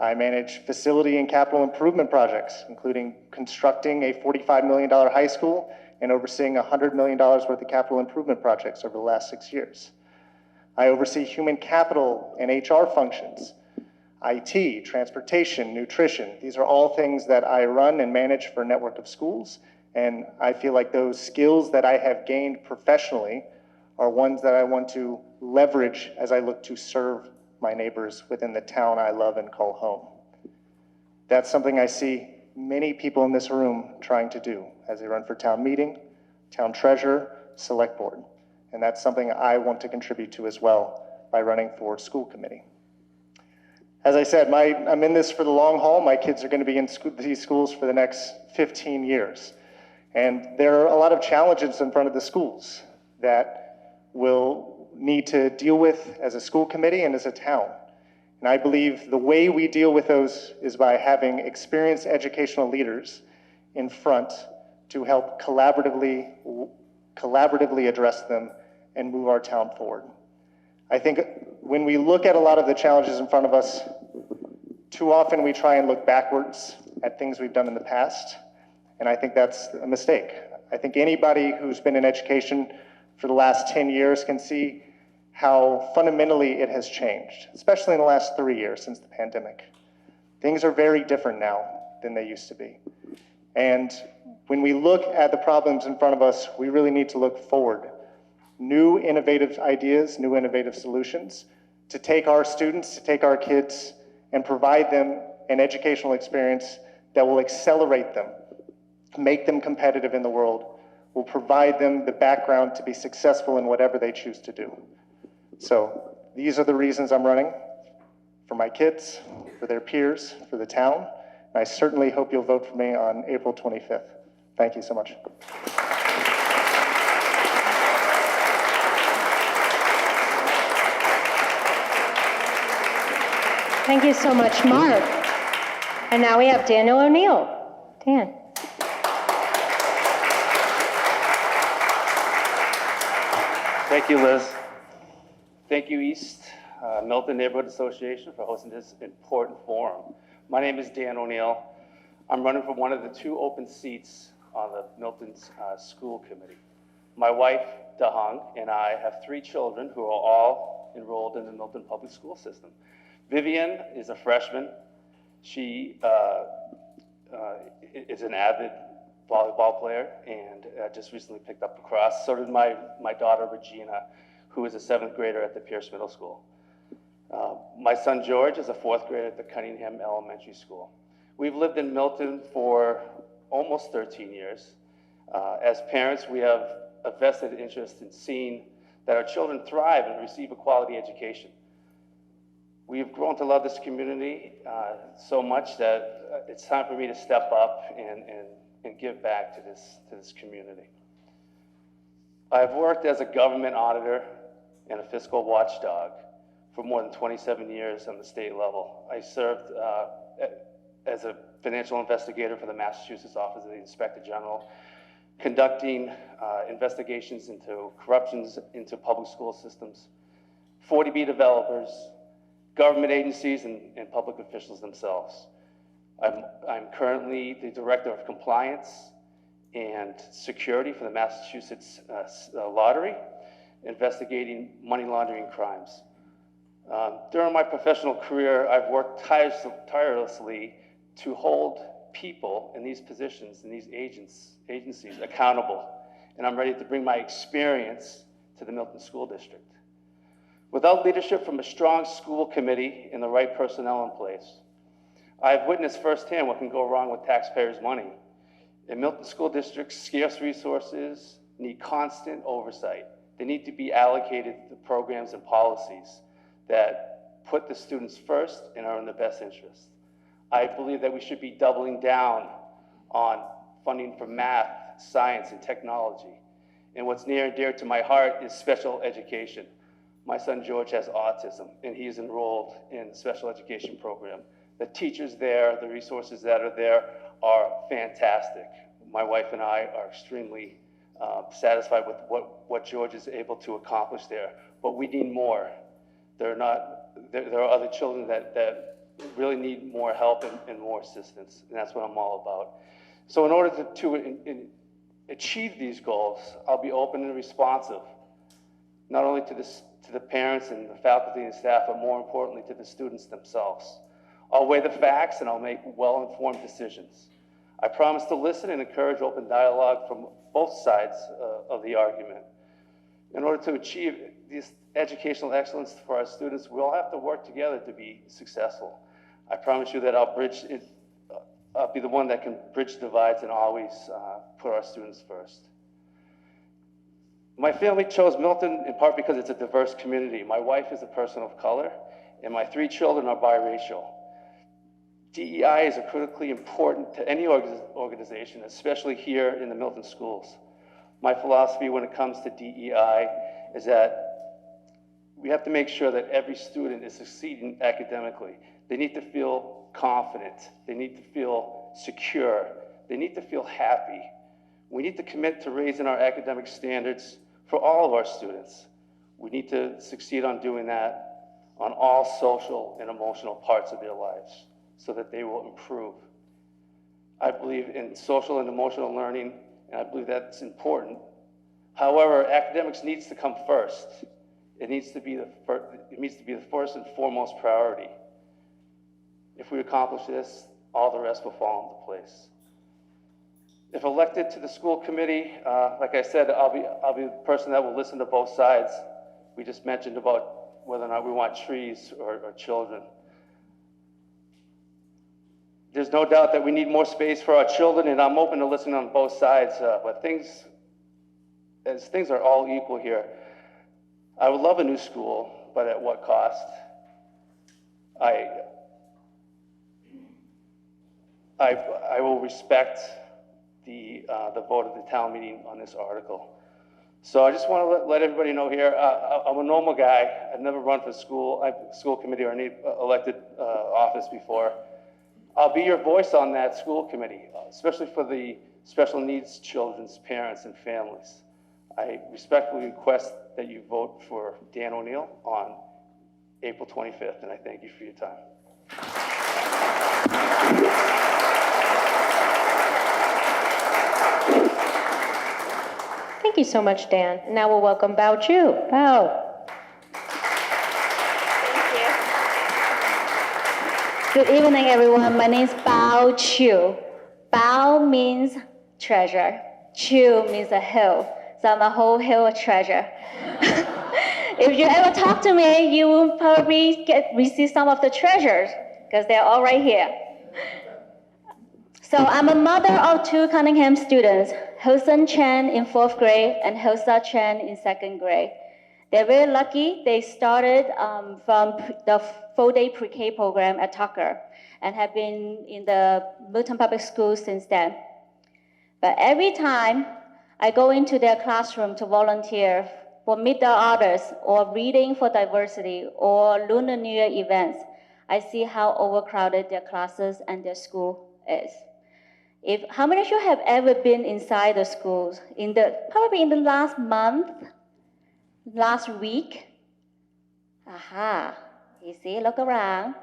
I manage facility and capital improvement projects, including constructing a $45 million high school and overseeing $100 million worth of capital improvement projects over the last 6 years. I oversee human capital and HR functions, IT, transportation, nutrition. These are all things that I run and manage for a network of schools, and I feel like those skills that I have gained professionally are ones that I want to leverage as I look to serve my neighbors within the town I love and call home. That's something I see many people in this room trying to do as they run for town meeting, town treasurer, select board. And that's something I want to contribute to as well by running for school committee. As I said, I'm in this for the long haul. My kids are going to be in these schools for the next 15 years. And there are a lot of challenges in front of the schools that we'll need to deal with as a school committee and as a town. And I believe the way we deal with those is by having experienced educational leaders in front
to help collaboratively address them and move our town forward. I think when we look at a lot of the challenges in front of us, too often we try and look backwards at things we've done in the past, and I think that's a mistake. I think anybody who's been in education for the last 10 years can see how fundamentally it has changed, especially in the last 3 years since the pandemic. Things are very different now than they used to be. And when we look at the problems in front of us, we really need to look forward. New innovative ideas, new innovative solutions to take our students, to take our kids, and provide them an educational experience that will accelerate them, make them competitive in the world, will provide them the background to be successful in whatever they choose to do. So these are the reasons I'm running, for my kids, for their peers, for the town, and I certainly hope you'll vote for me on April 25th. Thank you so much.
Thank you so much, Mark. And now we have Daniel O'Neill. Dan.
Thank you, Liz. Thank you, East Milton Neighborhood Association, for hosting this important forum. My name is Dan O'Neill. I'm running for one of the 2 open seats on the Milton School Committee. My wife, DeHung, and I have 3 children who are all enrolled in the Milton Public School System. Vivian is a freshman. She is an avid volleyball player and just recently picked up lacrosse. So did my daughter, Regina, who is a 7th grader at the Pierce Middle School. My son, George, is a 4th grader at the Cunningham Elementary School. We've lived in Milton for almost 13 years. As parents, we have a vested interest in seeing that our children thrive and receive a quality education. We've grown to love this community so much that it's time for me to step up and give back to this community. I've worked as a government auditor and a fiscal watchdog for more than 27 years on the state level. I served as a financial investigator for the Massachusetts Office of the Inspector General, conducting investigations into corruptions into public school systems, 40B developers, government agencies, and public officials themselves. I'm currently the Director of Compliance and Security for the Massachusetts Lottery, investigating money laundering crimes. During my professional career, I've worked tirelessly to hold people in these positions, in these agencies, accountable, and I'm ready to bring my experience to the Milton School District. Without leadership from a strong school committee and the right personnel in place, I've witnessed firsthand what can go wrong with taxpayers' money. In Milton School District's scarce resources need constant oversight. They need to be allocated to programs and policies that put the students first and are in the best interest. I believe that we should be doubling down on funding for math, science, and technology. And what's near and dear to my heart is special education. My son George has autism, and he's enrolled in the special education program. The teachers there, the resources that are there are fantastic. My wife and I are extremely satisfied with what George is able to accomplish there, but we need more. There are other children that really need more help and more assistance, and that's what I'm all about. So in order to achieve these goals, I'll be open and responsive, not only to the parents and the faculty and staff, but more importantly to the students themselves. I'll weigh the facts and I'll make well-informed decisions. I promise to listen and encourage open dialogue from both sides of the argument. In order to achieve this educational excellence for our students, we'll have to work together to be successful. I promise you that I'll be the one that can bridge divides and always put our students first. My family chose Milton in part because it's a diverse community. My wife is a person of color, and my 3 children are biracial. DEI is critically important to any organization, especially here in the Milton schools. My philosophy when it comes to DEI is that we have to make sure that every student is succeeding academically. They need to feel confident. They need to feel secure. They need to feel happy. We need to commit to raising our academic standards for all of our students. We need to succeed on doing that on all social and emotional parts of their lives so that they will improve. I believe in social and emotional learning, and I believe that's important. However, academics needs to come first. It needs to be the first and foremost priority. If we accomplish this, all the rest will fall into place. If elected to the school committee, like I said, I'll be the person that will listen to both sides. We just mentioned about whether or not we want trees or children. There's no doubt that we need more space for our children, and I'm open to listening on both sides, but things are all equal here. I would love a new school, but at what cost? I will respect the vote of the town meeting on this article. So I just want to let everybody know here, I'm a normal guy. I've never run for school committee or any elected office before. I'll be your voice on that school committee, especially for the special needs children's parents and families. I respectfully request that you vote for Dan O'Neill on April 25th, and I thank you for your time.
Thank you so much, Dan. Now we'll welcome Bao Chu. Bao. Good evening, everyone. My name is Bao Chu. Bao means treasure. Chu means a hill. So I'm a whole hill of treasure. If you ever talk to me, you will probably receive some of the treasures because they're all right here. So I'm a mother of two Cunningham students, Hosen Chen in 4th grade and Hosa Chen in 2nd grade. They're very lucky. They started from the 4-day pre-K program at Tucker and have been in the Milton Public Schools since then. But every time I go into their classroom to volunteer for Meet the Others or Reading for Diversity or Lunar New Year events, I see how overcrowded their classes and their school is. How many of you have ever been inside the schools, probably in the last month, last week? Aha, you see, look around.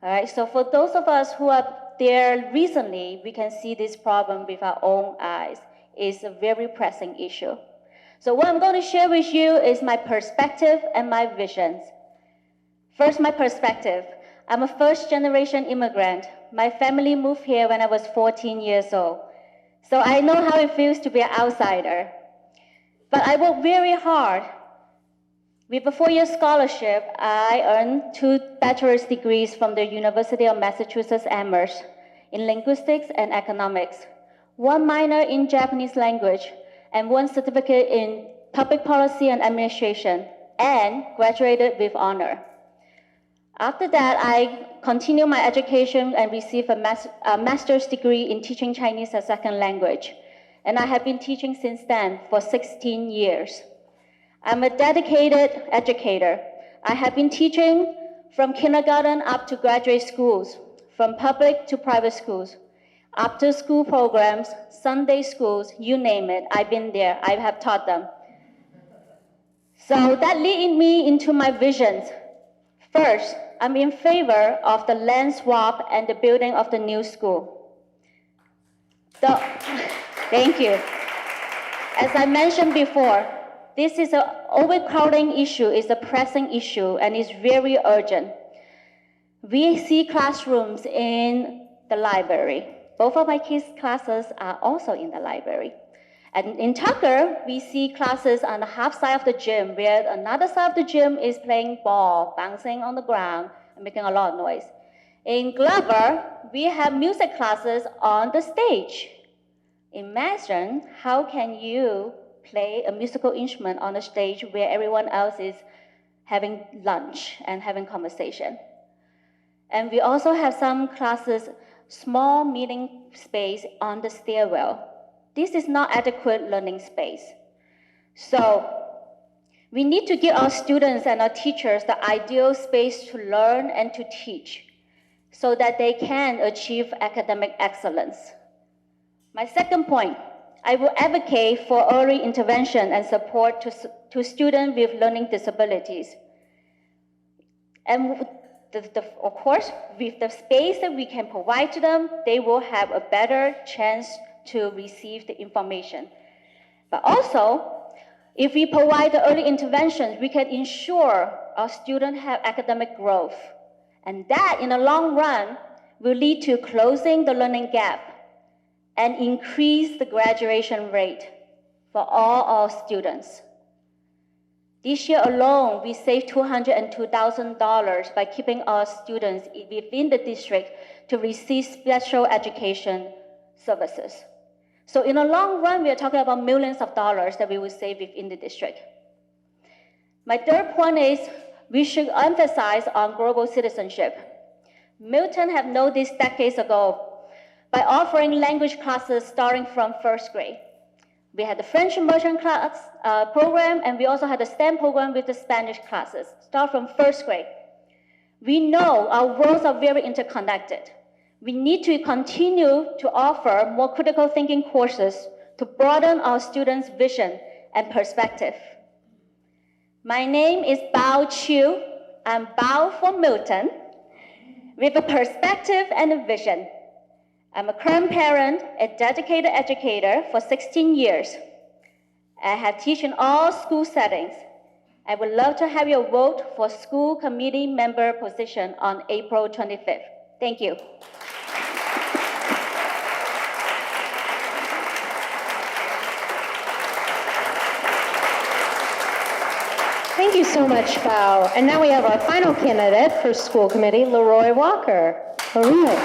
All right, so for those of us who are there recently, we can see this problem with our own eyes. It's a very pressing issue. So what I'm going to share with you is my perspective and my visions. First, my perspective. I'm a first-generation immigrant. My family moved here when I was 14 years old. So I know how it feels to be an outsider. But I worked very hard. With a 4-year scholarship, I earned 2 bachelor's degrees from the University of Massachusetts Amherst in linguistics and economics, 1 minor in Japanese language, and 1 certificate in public policy and administration, and graduated with honor. After that, I continued my education and received a master's degree in teaching Chinese as a second language. And I have been teaching since then for 16 years. I'm a dedicated educator. I have been teaching from kindergarten up to graduate schools, from public to private schools, after school programs, Sunday schools, you name it, I've been there, I have taught them. So that led me into my visions. First, I'm in favor of the land swap and the building of the new school. Thank you. As I mentioned before, this is an overcrowding issue, it's a pressing issue, and it's very urgent. We see classrooms in the library. Both of my kids' classes are also in the library. And in Tucker, we see classes on the half side of the gym, where another side of the gym is playing ball, bouncing on the ground, and making a lot of noise. In Glover, we have music classes on the stage. Imagine how can you play a musical instrument on a stage where everyone else is having lunch and having conversation. And we also have some classes, small meeting space on the stairwell. This is not adequate learning space. So we need to give our students and our teachers the ideal space to learn and to teach so that they can achieve academic excellence. My second point, I will advocate for early intervention and support to students with learning disabilities. And of course, with the space that we can provide to them, they will have a better chance to receive the information. But also, if we provide the early interventions, we can ensure our students have academic growth. And that, in the long run, will lead to closing the learning gap and increase the graduation rate for all our students. This year alone, we saved $202,000 by keeping our students within the district to receive special education services. So in the long run, we are talking about millions of dollars that we will save within the district. My third point is we should emphasize on global citizenship. Milton have known this decades ago by offering language classes starting from first grade. We had the French immersion class program, and we also had the STEM program with the Spanish classes, start from first grade. We know our worlds are very interconnected. We need to continue to offer more critical thinking courses to broaden our students' vision and perspective. My name is Bao Chiu. I'm Bao from Milton, with a perspective and a vision. I'm a current parent, a dedicated educator for 16 years. I have taught in all school settings. I would love to have your vote for school committee member position on April 25th. Thank you.
Thank you so much, Bao. And now we have our final candidate for school committee, Leroy Walker. Leroy.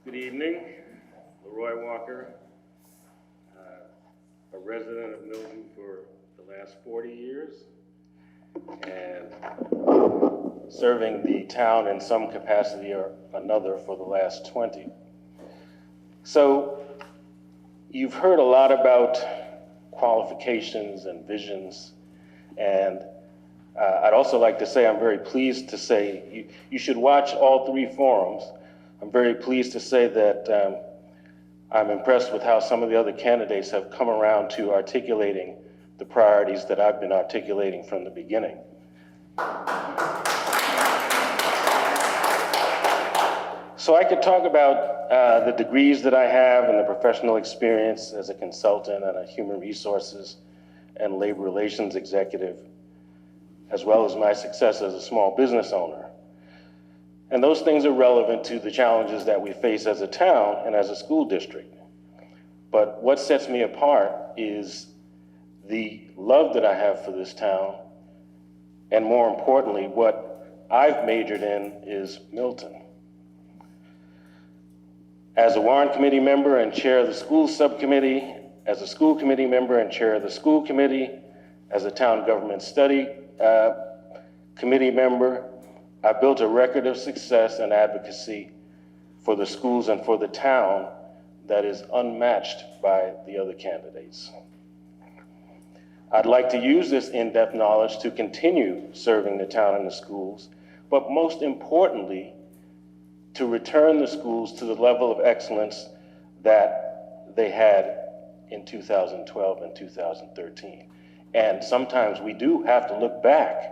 Good evening, Leroy Walker, a resident of Milton for the last 40 years and serving the town in some capacity or another for the last 20. So you've heard a lot about qualifications and visions, and I'd also like to say I'm very pleased to say you should watch all three forums. I'm very pleased to say that I'm impressed with how some of the other candidates have come around to articulating the priorities that I've been articulating from the beginning. So I could talk about the degrees that I have and the professional experience as a consultant and a human resources and labor relations executive, as well as my success as a small business owner. And those things are relevant to the challenges that we face as a town and as a school district. But what sets me apart is the love that I have for this town, and more importantly, what I've majored in is Milton. As a Warren Committee member and chair of the school subcommittee, as a school committee member and chair of the school committee, as a town government study committee member, I built a record of success and advocacy for the schools and for the town that is unmatched by the other candidates. I'd like to use this in-depth knowledge to continue serving the town and the schools, but most importantly, to return the schools to the level of excellence that they had in 2012 and 2013. And sometimes we do have to look back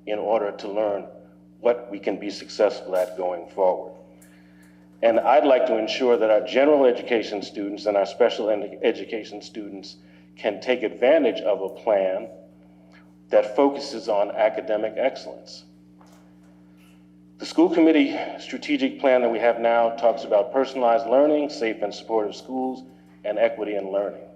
in order to learn what we can be successful at going forward. And I'd like to ensure that our general education students and our special education students can take advantage of a plan that focuses on academic excellence. The school committee strategic plan that we have now talks about personalized learning, safe and supportive schools, and equity in learning.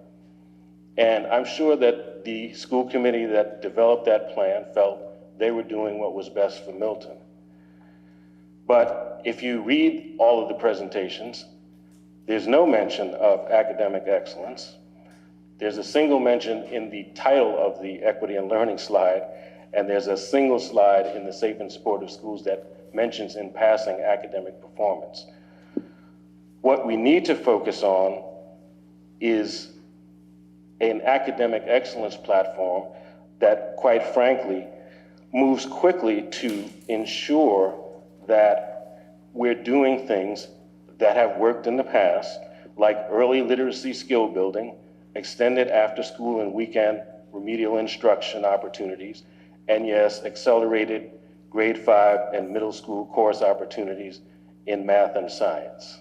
And I'm sure that the school committee that developed that plan felt they were doing what was best for Milton. But if you read all of the presentations, there's no mention of academic excellence. There's a single mention in the title of the equity and learning slide, and there's a single slide in the safe and supportive schools that mentions in passing academic performance. What we need to focus on is an academic excellence platform that, quite frankly, moves quickly to ensure that we're doing things that have worked in the past, like early literacy skill building, extended after school and weekend remedial instruction opportunities, and yes, accelerated grade 5 and middle school course opportunities in math and science.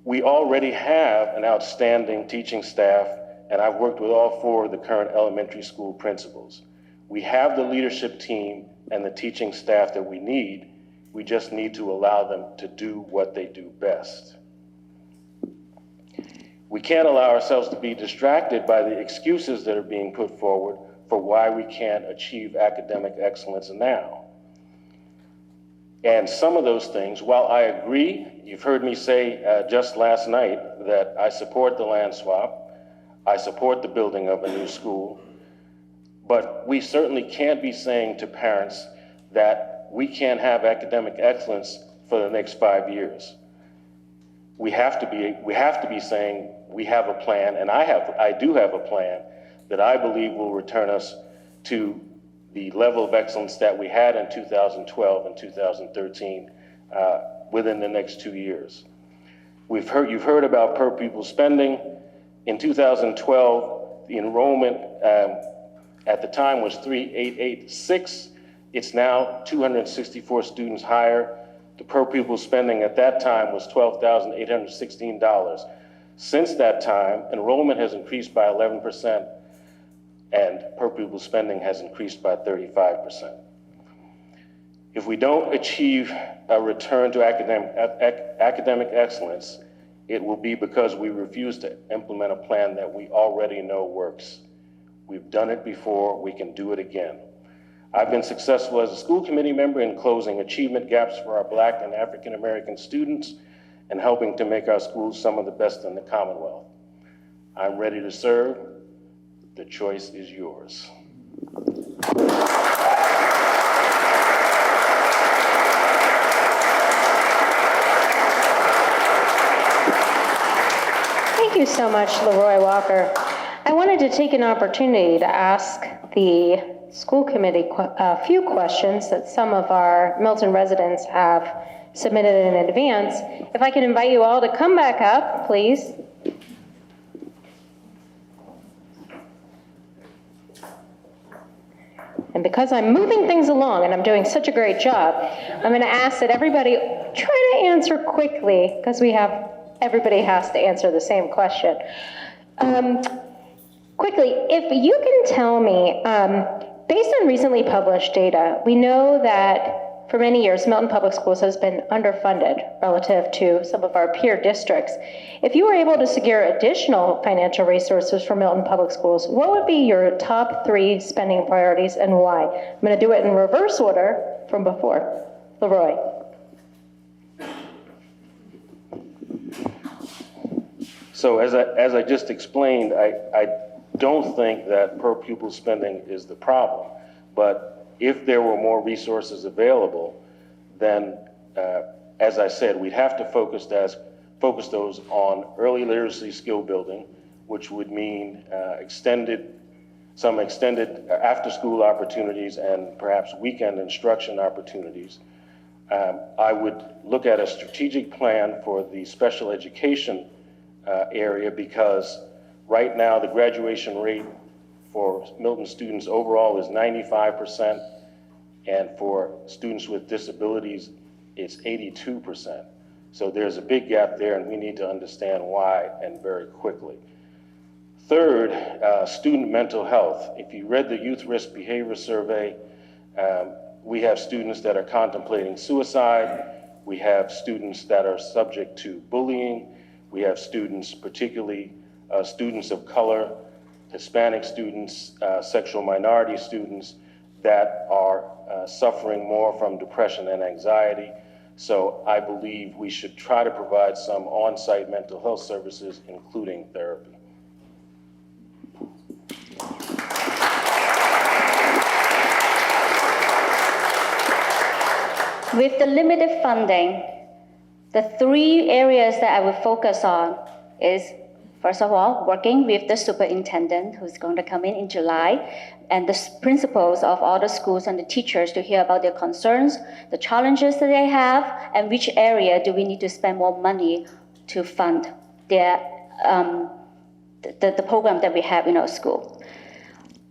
We already have an outstanding teaching staff, and I've worked with all 4 of the current elementary school principals. We have the leadership team and the teaching staff that we need. We just need to allow them to do what they do best. We can't allow ourselves to be distracted by the excuses that are being put forward for why we can't achieve academic excellence now. And some of those things, while I agree, you've heard me say just last night that I support the land swap, I support the building of a new school, but we certainly can't be saying to parents that we can't have academic excellence for the next 5 years. We have to be saying we have a plan, and I do have a plan that I believe will return us to the level of excellence that we had in 2012 and 2013 within the next 2 years. You've heard about per pupil spending. In 2012, the enrollment at the time was 3,886. It's now 264 students higher. The per pupil spending at that time was $12,816. Since that time, enrollment has increased by 11%, and per pupil spending has increased by 35%. If we don't achieve a return to academic excellence, it will be because we refuse to implement a plan that we already know works. We've done it before, we can do it again. I've been successful as a school committee member in closing achievement gaps for our Black and African American students and helping to make our schools some of the best in the Commonwealth. I'm ready to serve. The choice is yours.
Thank you so much, Leroy Walker. I wanted to take an opportunity to ask the school committee a few questions that some of our Milton residents have submitted in advance. If I can invite you all to come back up, please. And because I'm moving things along and I'm doing such a great job, I'm going to ask that everybody try to answer quickly, because everybody has to answer the same question. Quickly, if you can tell me, based on recently published data, we know that for many years, Milton Public Schools has been underfunded relative to some of our peer districts. If you were able to secure additional financial resources for Milton Public Schools, what would be your top 3 spending priorities and why? I'm going to do it in reverse order from before. Leroy.
So as I just explained, I don't think that per pupil spending is the problem, but if there were more resources available, then as I said, we'd have to focus those on early literacy skill building, which would mean some extended after-school opportunities and perhaps weekend instruction opportunities. I would look at a strategic plan for the special education area, because right now the graduation rate for Milton students overall is 95%, and for students with disabilities, it's 82%. So there's a big gap there, and we need to understand why, and very quickly. Third, student mental health. If you read the Youth Risk Behavior Survey, we have students that are contemplating suicide. We have students that are subject to bullying. We have students, particularly students of color, Hispanic students, sexual minority students, that are suffering more from depression and anxiety. So I believe we should try to provide some on-site mental health services, including therapy.
With the limited funding, the 3 areas that I would focus on is First of all, working with the superintendent who's going to come in July, and the principals of all the schools and the teachers to hear about their concerns, the challenges that they have, and which area do we need to spend more money to fund their, the program that we have in our school.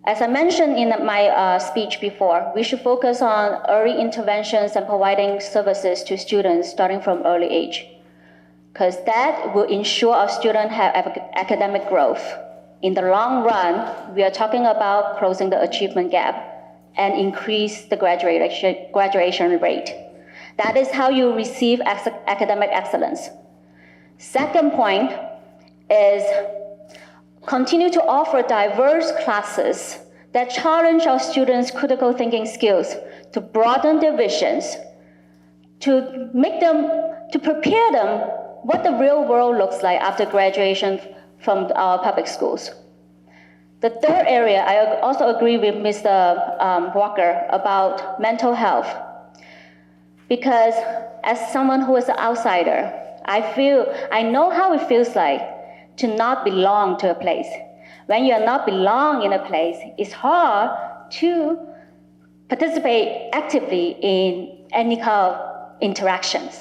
As I mentioned in my speech before, we should focus on early interventions and providing services to students starting from early age, because that will ensure our students have academic growth. In the long run, we are talking about closing the achievement gap and increase the graduation rate. That is how you receive academic excellence. Second point is continue to offer diverse classes that challenge our students' critical thinking skills, to broaden their visions, to make them, to prepare them what the real world looks like after graduation from our public schools. The third area, I also agree with Mr. Walker about mental health, because as someone who is an outsider, I know how it feels like to not belong to a place. When you are not belong in a place, it's hard to participate actively in any kind of interactions.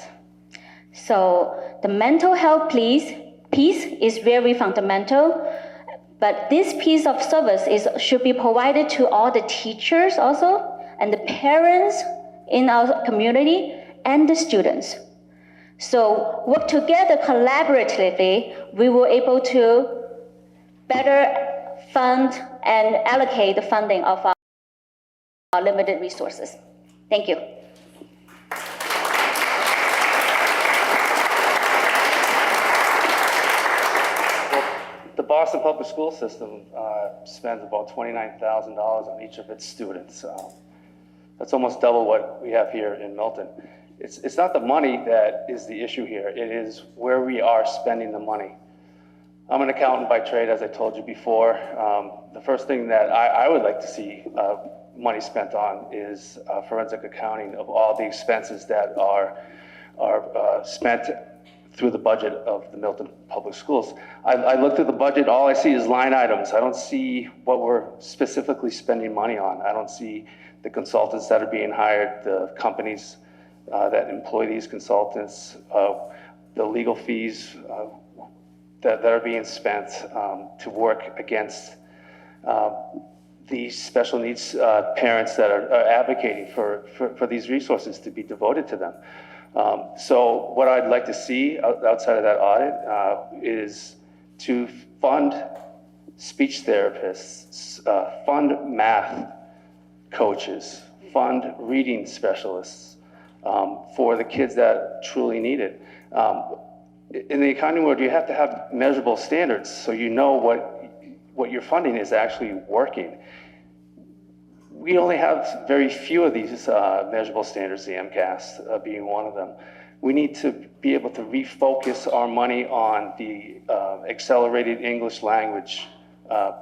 So the mental health piece is very fundamental, but this piece of service should be provided to all the teachers also, and the parents in our community, and the students. So work together collaboratively, we were able to better fund and allocate the funding of our limited resources. Thank you.
The Boston public school system spends about $29,000 on each of its students. That's almost double what we have here in Milton. It's not the money that is the issue here. It is where we are spending the money. I'm an accountant by trade, as I told you before. The first thing that I would like to see money spent on is forensic accounting of all the expenses that are spent through the budget of the Milton Public Schools. I looked at the budget, all I see is line items. I don't see what we're specifically spending money on. I don't see the consultants that are being hired, the companies that employ these consultants, the legal fees that are being spent to work against these special needs parents that are advocating for these resources to be devoted to them. So what I'd like to see outside of that audit is to fund speech therapists, fund math coaches, fund reading specialists for the kids that truly need it. In the accounting world, you have to have measurable standards so you know what you're funding is actually working. We only have very few of these measurable standards, the MCAS being one of them. We need to be able to refocus our money on the accelerated English language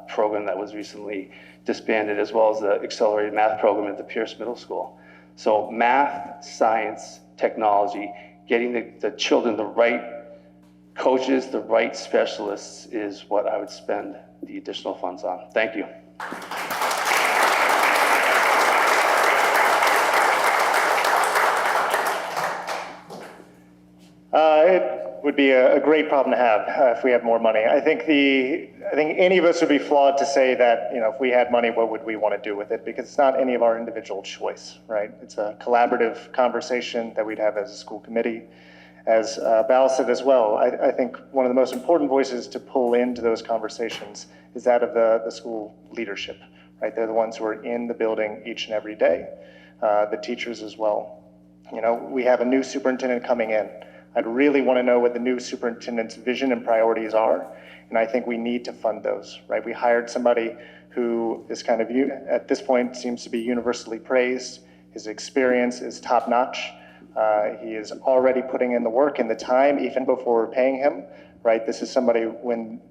program that was recently disbanded, as well as the accelerated math program at the Pierce Middle School. So math, science, technology, getting the children the right coaches, the right specialists is what I would spend the additional funds on. Thank you.
It would be a great problem to have if we had more money. I think any of us would be flawed to say that, if we had money, what would we want to do with it? Because it's not any of our individual choice, right? It's a collaborative conversation that we'd have as a school committee. As Val said as well, I think one of the most important voices to pull into those conversations is that of the school leadership, right? They're the ones who are in the building each and every day, the teachers as well. We have a new superintendent coming in. I'd really want to know what the new superintendent's vision and priorities are, and I think we need to fund those, right? We hired somebody who is kind of, at this point, seems to be universally praised. His experience is top-notch. He is already putting in the work and the time, even before we're paying him, right? This is somebody, when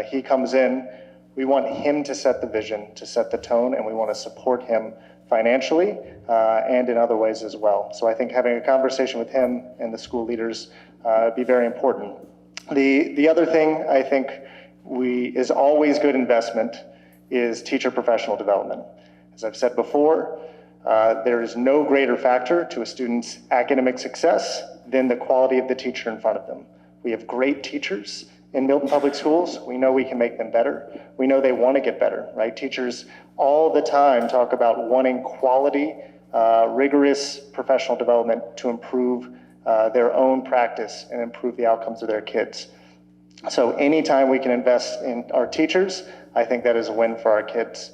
he comes in, we want him to set the vision, to set the tone, and we want to support him financially and in other ways as well. So I think having a conversation with him and the school leaders would be very important. The other thing I think
is always good investment is teacher professional development. As I've said before, there is no greater factor to a student's academic success than the quality of the teacher in front of them. We have great teachers in Milton Public Schools. We know we can make them better. We know they want to get better, right? Teachers all the time talk about wanting quality, rigorous professional development to improve their own practice and improve the outcomes of their kids. So anytime we can invest in our teachers, I think that is a win for our kids.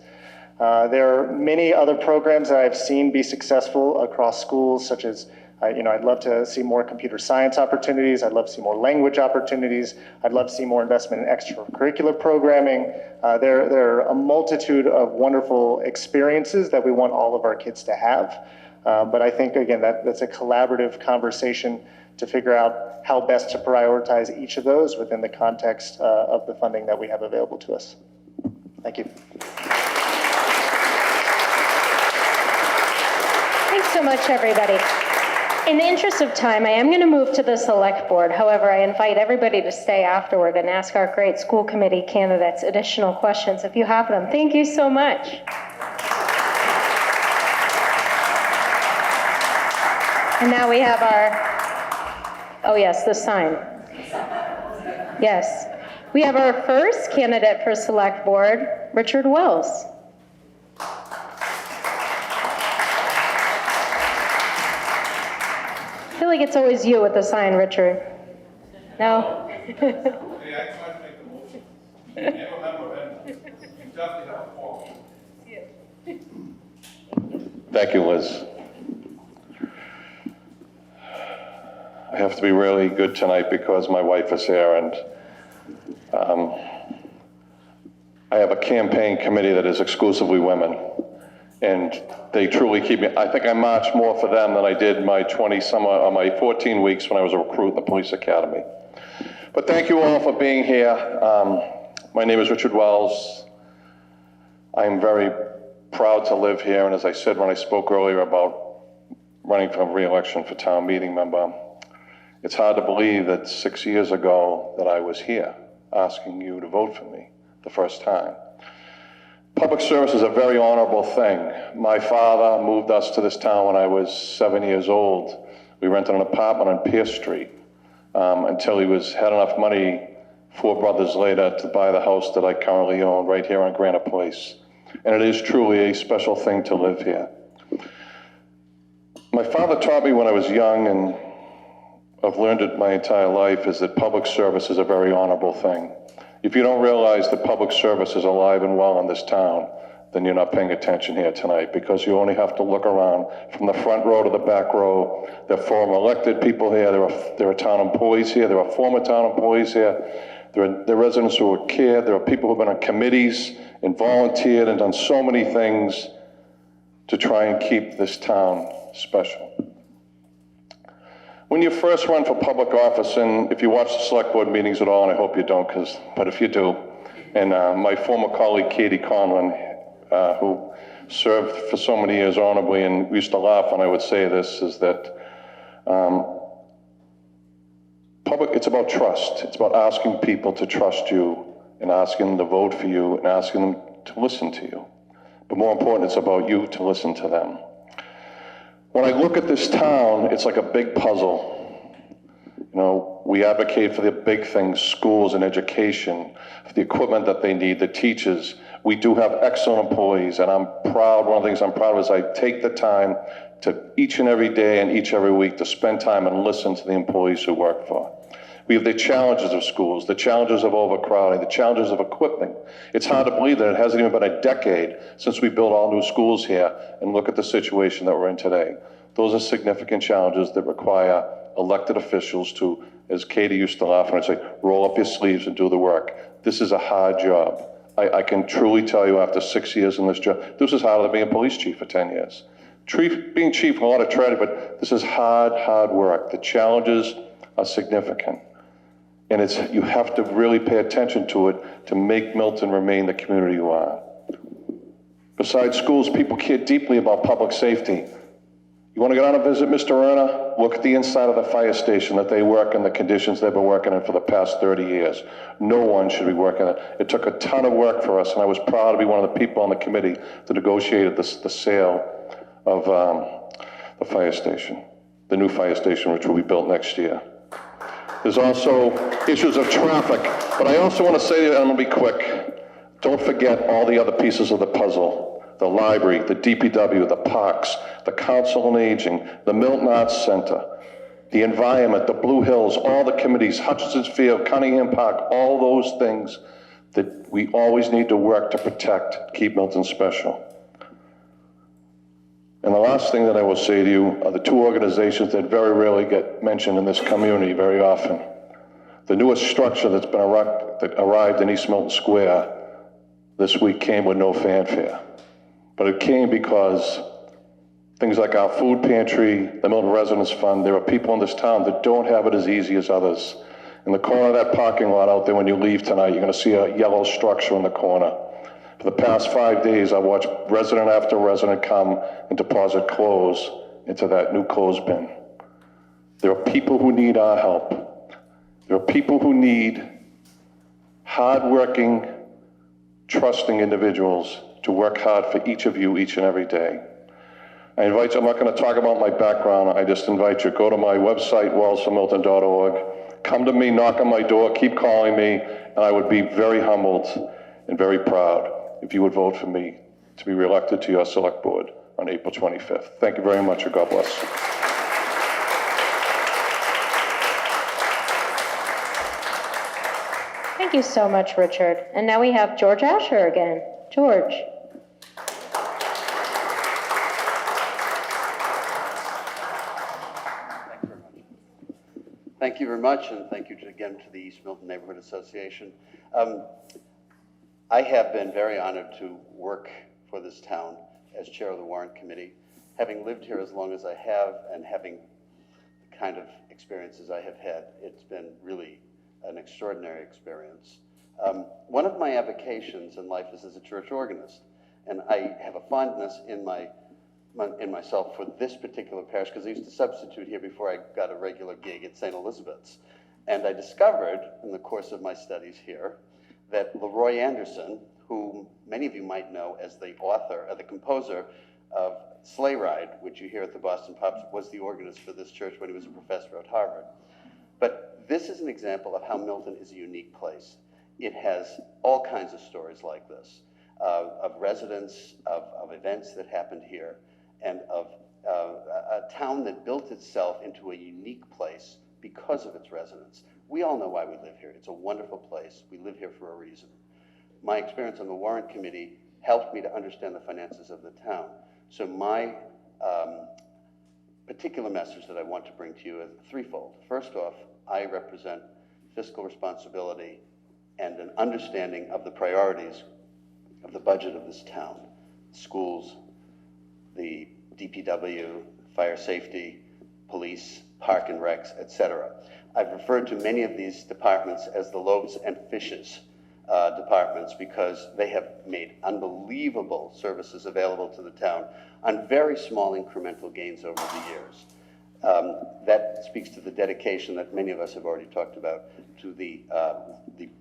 There are many other programs that I've seen be successful across schools, such as, I'd love to see more computer science opportunities. I'd love to see more language opportunities. I'd love to see more investment in extracurricular programming. There are a multitude of wonderful experiences that we want all of our kids to have. But I think, again, that's a collaborative conversation to figure out how best to prioritize each of those within the context of the funding that we have available to us. Thank you.
Thanks so much, everybody. In the interest of time, I am going to move to the select board. However, I invite everybody to stay afterward and ask our great school committee candidates additional questions if you have them. Thank you so much. And now we have oh yes, the sign. Yes. We have our first candidate for select board, Richard Wells. I feel like it's always you with the sign, Richard. No?
Thank you, Liz. I have to be really good tonight because my wife is here, and I have a campaign committee that is exclusively women, and they truly keep me. I think I march more for them than I did my 14 weeks when I was a recruit in the police academy. But thank you all for being here. My name is Richard Wells. I'm very proud to live here, and as I said when I spoke earlier about running for re-election for town meeting member, it's hard to believe that 6 years ago that I was here asking you to vote for me the first time. Public service is a very honorable thing. My father moved us to this town when I was 7 years old. We rented an apartment on Pierce Street until he had enough money 4 brothers later to buy the house that I currently own right here on Granite Place. And it is truly a special thing to live here. My father taught me when I was young, and I've learned it my entire life, is that public service is a very honorable thing. If you don't realize that public service is alive and well in this town, then you're not paying attention here tonight, because you only have to look around from the front row to the back row. There are former elected people here, there are town employees here, there are former town employees here, there are residents who are cared, there are people who have been on committees and volunteered and done so many things to try and keep this town special. When you first run for public office, and if you watch the select board meetings at all, and I hope you don't, but if you do, and my former colleague Katie Conlon, who served for so many years honorably, and we used to laugh when I would say this, is that it's about trust. It's about asking people to trust you and asking them to vote for you and asking them to listen to you. But more important, it's about you to listen to them. When I look at this town, it's like a big puzzle. You know, we advocate for the big things, schools and education, for the equipment that they need, the teachers. We do have excellent employees, and I'm proud. One of the things I'm proud of is I take the time to each and every day and each every week to spend time and listen to the employees who work for. We have the challenges of schools, the challenges of overcrowding, the challenges of equipment. It's hard to believe that it hasn't even been a decade since we built all new schools here, and look at the situation that we're in today. Those are significant challenges that require elected officials to, as Katie used to laugh and I'd say, roll up your sleeves and do the work. This is a hard job. I can truly tell you after 6 years in this job, this is harder than being a police chief for 10 years. Being chief, a lot of credit, but this is hard work. The challenges are significant. And you have to really pay attention to it to make Milton remain the community you are. Besides schools, people care deeply about public safety. You want to go down and visit Mr. Erna? Look at the inside of the fire station that they work in, the conditions they've been working in for the past 30 years. No one should be working it. It took a ton of work for us, and I was proud to be one of the people on the committee that negotiated the sale of the fire station, the new fire station, which will be built next year. There's also issues of traffic, but I also want to say, and I'm going to be quick, don't forget all the other pieces of the puzzle. The library, the DPW, the parks, the Council on Aging, the Milton Arts Center, the environment, the Blue Hills, all the committees, Hutchinson's Field, Cunningham Park, all those things that we always need to work to protect, keep Milton special. And the last thing that I will say to you are the two organizations that very rarely get mentioned in this community very often. The newest structure that's been that arrived in East Milton Square this week came with no fanfare. But it came because things like our food pantry, the Milton Residence Fund, there are people in this town that don't have it as easy as others. In the corner of that parking lot out there when you leave tonight, you're going to see a yellow structure in the corner. For the past 5 days, I've watched resident after resident come and deposit clothes into that new clothes bin. There are people who need our help. There are people who need hardworking, trusting individuals to work hard for each of you each and every day. I invite you, I'm not going to talk about my background, I just invite you, go to my website, wellsformilton.org, come to me, knock on my door, keep calling me, and I would be very humbled and very proud if you would vote for me to be reelected to your select board on April 25th. Thank you very much, and God bless.
Thank you so much, Richard. And now we have George Asher again. George.
Thank you very much, and thank you again to the East Milton Neighborhood Association. I have been very honored to work for this town as chair of the Warrant Committee. Having lived here as long as I have and having the kind of experiences I have had, it's been really an extraordinary experience. One of my avocations in life is as a church organist, and I have a fondness in myself for this particular parish because I used to substitute here before I got a regular gig at St. Elizabeth's. And I discovered in the course of my studies here that Leroy Anderson, whom many of you might know as the author, the composer of Sleigh Ride, which you hear at the Boston Pops, was the organist for this church when he was a professor at Harvard. But this is an example of how Milton is a unique place. It has all kinds of stories like this, of residents, of events that happened here, and of a town that built itself into a unique place because of its residents. We all know why we live here. It's a wonderful place. We live here for a reason. My experience on the Warrant Committee helped me to understand the finances of the town. So my particular message that I want to bring to you is threefold. First off, I represent fiscal responsibility and an understanding of the priorities of the budget of this town. Schools, the DPW, fire safety, police, park and recs, etc. I've referred to many of these departments as the loaves and fishes departments because they have made unbelievable services available to the town on very small incremental gains over the years. That speaks to the dedication that many of us have already talked about to the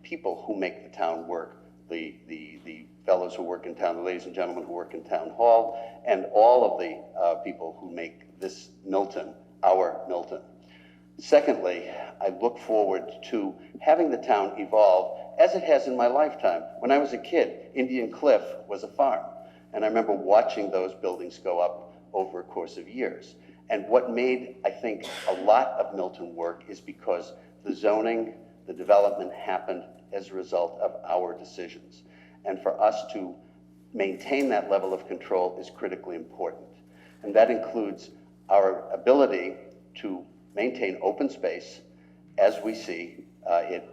people who make the town work, the fellows who work in town, the ladies and gentlemen who work in town hall, and all of the people who make this Milton our Milton. Secondly, I look forward to having the town evolve as it has in my lifetime. When I was a kid, Indian Cliff was a farm, and I remember watching those buildings go up over a course of years. And what made, I think, a lot of Milton work is because the zoning, the development happened as a result of our decisions. And for us to maintain that level of control is critically important. And that includes our ability to maintain open space as we see it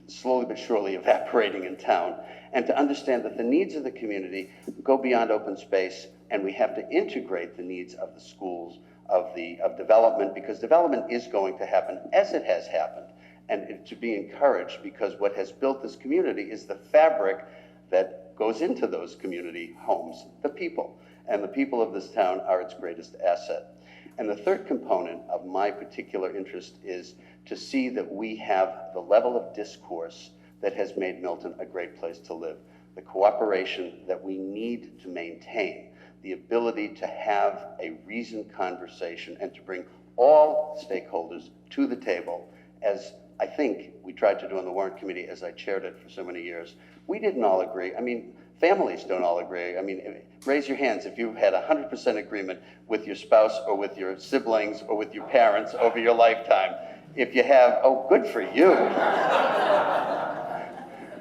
slowly but surely evaporating in town, and to understand that the needs of the community go beyond open space, and we have to integrate the needs of the schools, of development, because development is going to happen as it has happened, and to be encouraged, because what has built this community is the fabric that goes into those community homes, the people. and the people of this town are its greatest asset. And the third component of my particular interest is to see that we have the level of discourse that has made Milton a great place to live, the cooperation that we need to maintain, the ability to have a reasoned conversation and to bring all stakeholders to the table, as I think we tried to do on the warrant committee as I chaired it for so many years. We didn't all agree. I mean, families don't all agree. I mean, raise your hands if you've had 100% agreement with your spouse or with your siblings or with your parents over your lifetime. If you have, oh, good for you.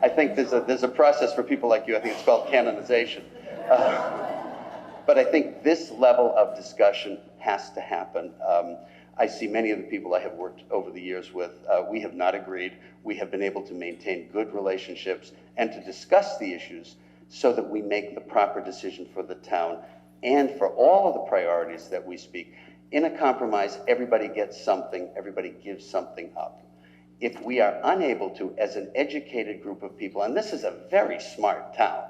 I think there's a process for people like you. I think it's called canonization. But I think this level of discussion has to happen. I see many of the people I have worked over the years with, we have not agreed. We have been able to maintain good relationships and to discuss the issues so that we make the proper decision for the town and for all of the priorities that we speak. In a compromise, everybody gets something, everybody gives something up. If we are unable to, as an educated group of people, and this is a very smart town,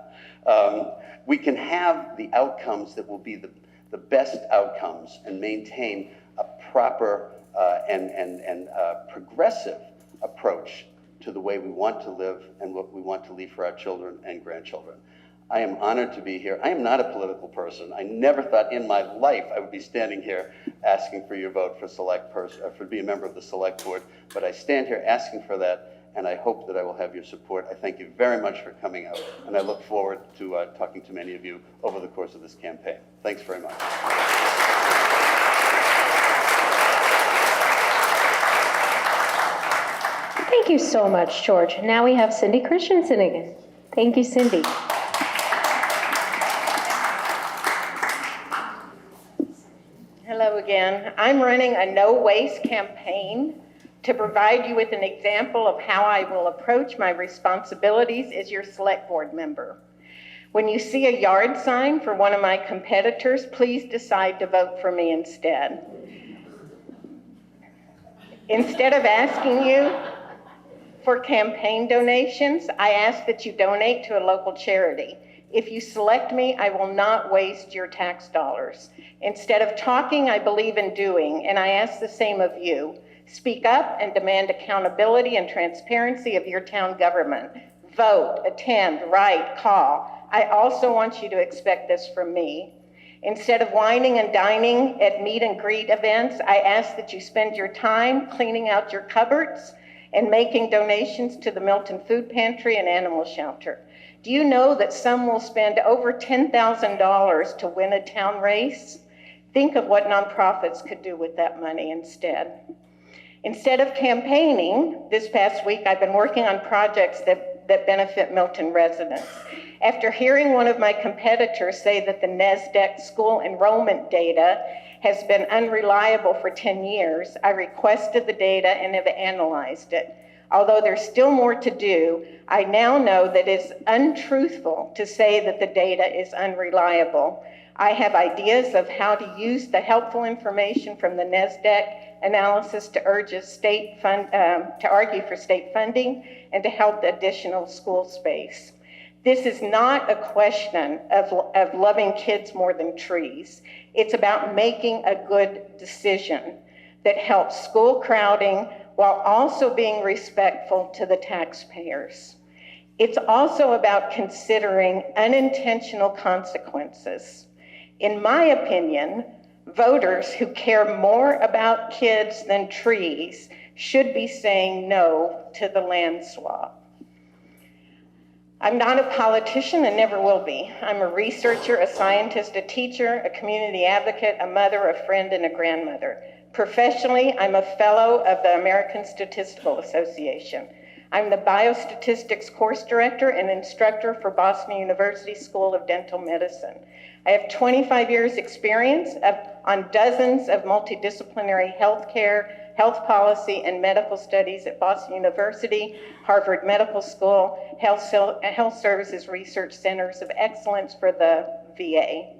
we can have the outcomes that will be the best outcomes and maintain a proper and progressive approach to the way we want to live and what we want to leave for our children and grandchildren. I am honored to be here. I am not a political person. I never thought in my life I would be standing here asking for your vote for be a member of the select board, but I stand here asking for that, and I hope that I will have your support. I thank you very much for coming out, and I look forward to talking to many of you over the course of this campaign. Thanks very much.
Thank you so much, George. Now we have Cindy Christensen again. Thank you, Cindy.
Hello again. I'm running a no waste campaign to provide you with an example of how I will approach my responsibilities as your select board member. When you see a yard sign for one of my competitors, please decide to vote for me instead. Instead of asking you for campaign donations, I ask that you donate to a local charity. If you select me, I will not waste your tax dollars. Instead of talking, I believe in doing, and I ask the same of you. Speak up and demand accountability and transparency of your town government. Vote, attend, write, call. I also want you to expect this from me. Instead of whining and dining at meet and greet events, I ask that you spend your time cleaning out your cupboards and making donations to the Milton Food Pantry and Animal Shelter. Do you know that some will spend over $10,000 to win a town race? Think of what nonprofits could do with that money instead. Instead of campaigning, this past week I've been working on projects that benefit Milton residents. After hearing one of my competitors say that the NASDAQ school enrollment data has been unreliable for 10 years, I requested the data and have analyzed it. Although there's still more to do, I now know that it's untruthful to say that the data is unreliable. I have ideas of how to use the helpful information from the NASDAQ analysis to argue for state funding and to help the additional school space. This is not a question of loving kids more than trees. It's about making a good decision that helps school crowding while also being respectful to the taxpayers. It's also about considering unintentional consequences. In my opinion, voters who care more about kids than trees should be saying no to the land swap. I'm not a politician and never will be. I'm a researcher, a scientist, a teacher, a community advocate, a mother, a friend, and a grandmother. Professionally, I'm a fellow of the American Statistical Association. I'm the biostatistics course director and instructor for Boston University School of Dental Medicine. I have 25 years experience on dozens of multidisciplinary healthcare, health policy, and medical studies at Boston University, Harvard Medical School, Health Services Research Centers of Excellence for the VA.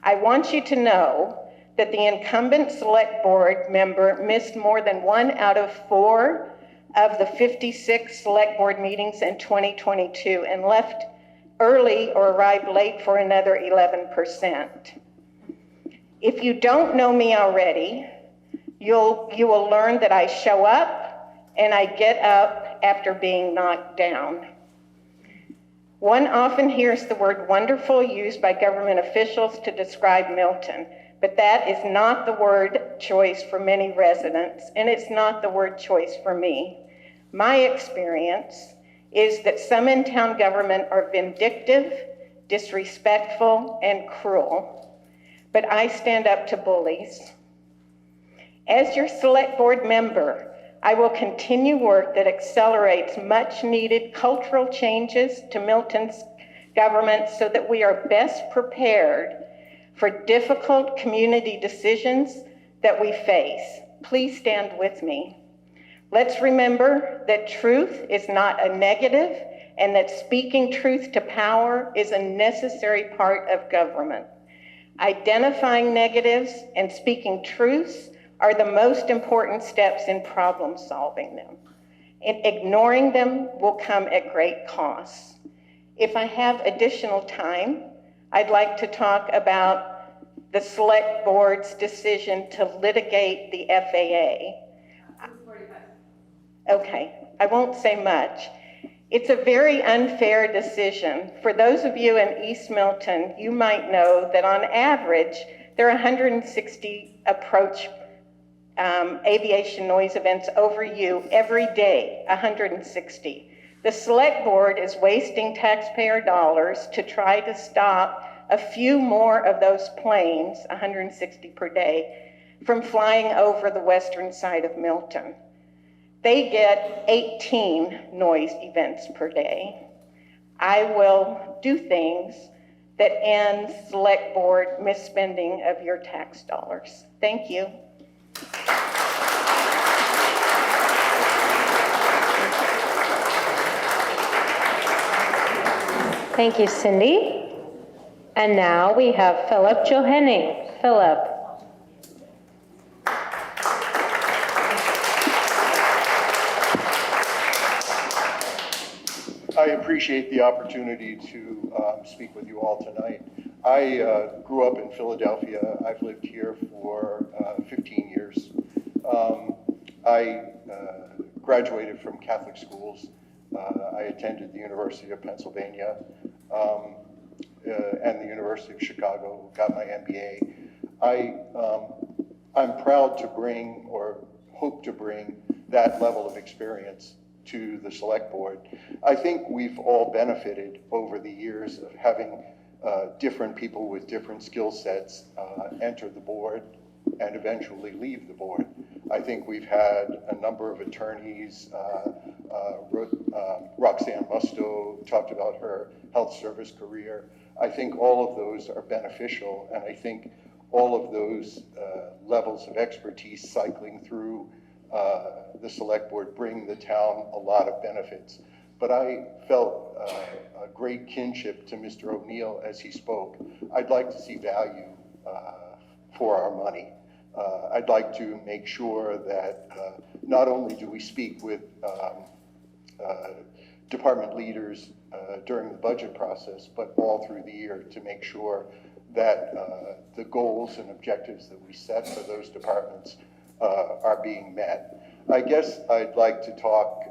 I want you to know that the incumbent select board member missed more than 1 out of 4 of the 56 select board meetings in 2022 and left early or arrive late for another 11%. If you don't know me already, you will learn that I show up and I get up after being knocked down. One often hears the word wonderful used by government officials to describe Milton, but that is not the word choice for many residents, and it's not the word choice for me. My experience is that some in town government are vindictive, disrespectful, and cruel, but I stand up to bullies. As your select board member, I will continue work that accelerates much needed cultural changes to Milton's government so that we are best prepared for difficult community decisions that we face. Please stand with me. Let's remember that truth is not a negative and that speaking truth to power is a necessary part of government. Identifying negatives and speaking truths are the most important steps in problem solving them. And ignoring them will come at great cost. If I have additional time, I'd like to talk about the select board's decision to litigate the FAA. Okay, I won't say much. It's a very unfair decision. For those of you in East Milton, you might know that on average, there are 160 approach aviation noise events over you every day, 160. The select board is wasting taxpayer dollars to try to stop a few more of those planes, 160 per day, from flying over the western side of Milton. They get 18 noise events per day. I will do things that end select board misspending of your tax dollars. Thank you.
Thank you, Cindy. And now we have Philip Johanning. Philip.
I appreciate the opportunity to speak with you all tonight. I grew up in Philadelphia. I've lived here for 15 years. I graduated from Catholic schools. I attended the University of Pennsylvania and the University of Chicago, got my MBA. I'm proud to bring, or hope to bring, that level of experience to the select board. I think we've all benefited over the years of having different people with different skill sets enter the board and eventually leave the board. I think we've had a number of attorneys. Roxanne Musto talked about her health service career. I think all of those are beneficial, and I think all of those levels of expertise cycling through the select board bring the town a lot of benefits. But I felt a great kinship to Mr. O'Neill as he spoke. I'd like to see value for our money. I'd like to make sure that not only do we speak with department leaders during the budget process, but all through the year to make sure that the goals and objectives that we set for those departments are being met. I guess I'd like to talk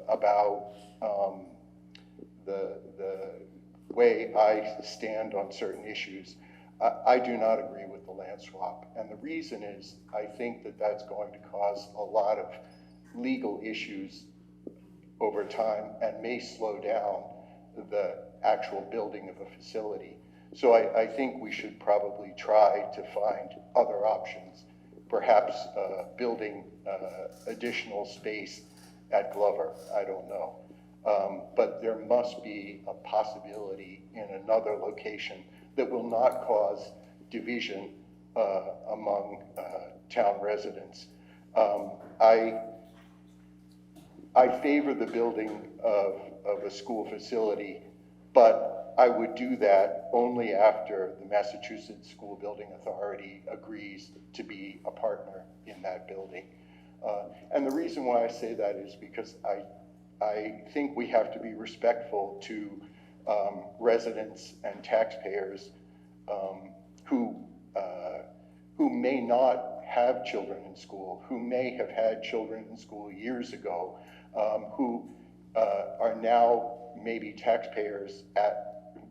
about the way I stand on certain issues. I do not agree with the land swap, and the reason is I think that that's going to cause a lot of legal issues over time and may slow down the actual building of a facility. So I think we should probably try to find other options, perhaps building additional space at Glover, I don't know. But there must be a possibility in another location that will not cause division among town residents. I favor the building of a school facility, but I would do that only after the Massachusetts School Building Authority agrees to be a partner in that building. And the reason why I say that is because I think we have to be respectful to residents and taxpayers who may not have children in school, who may have had children in school years ago, who are now maybe taxpayers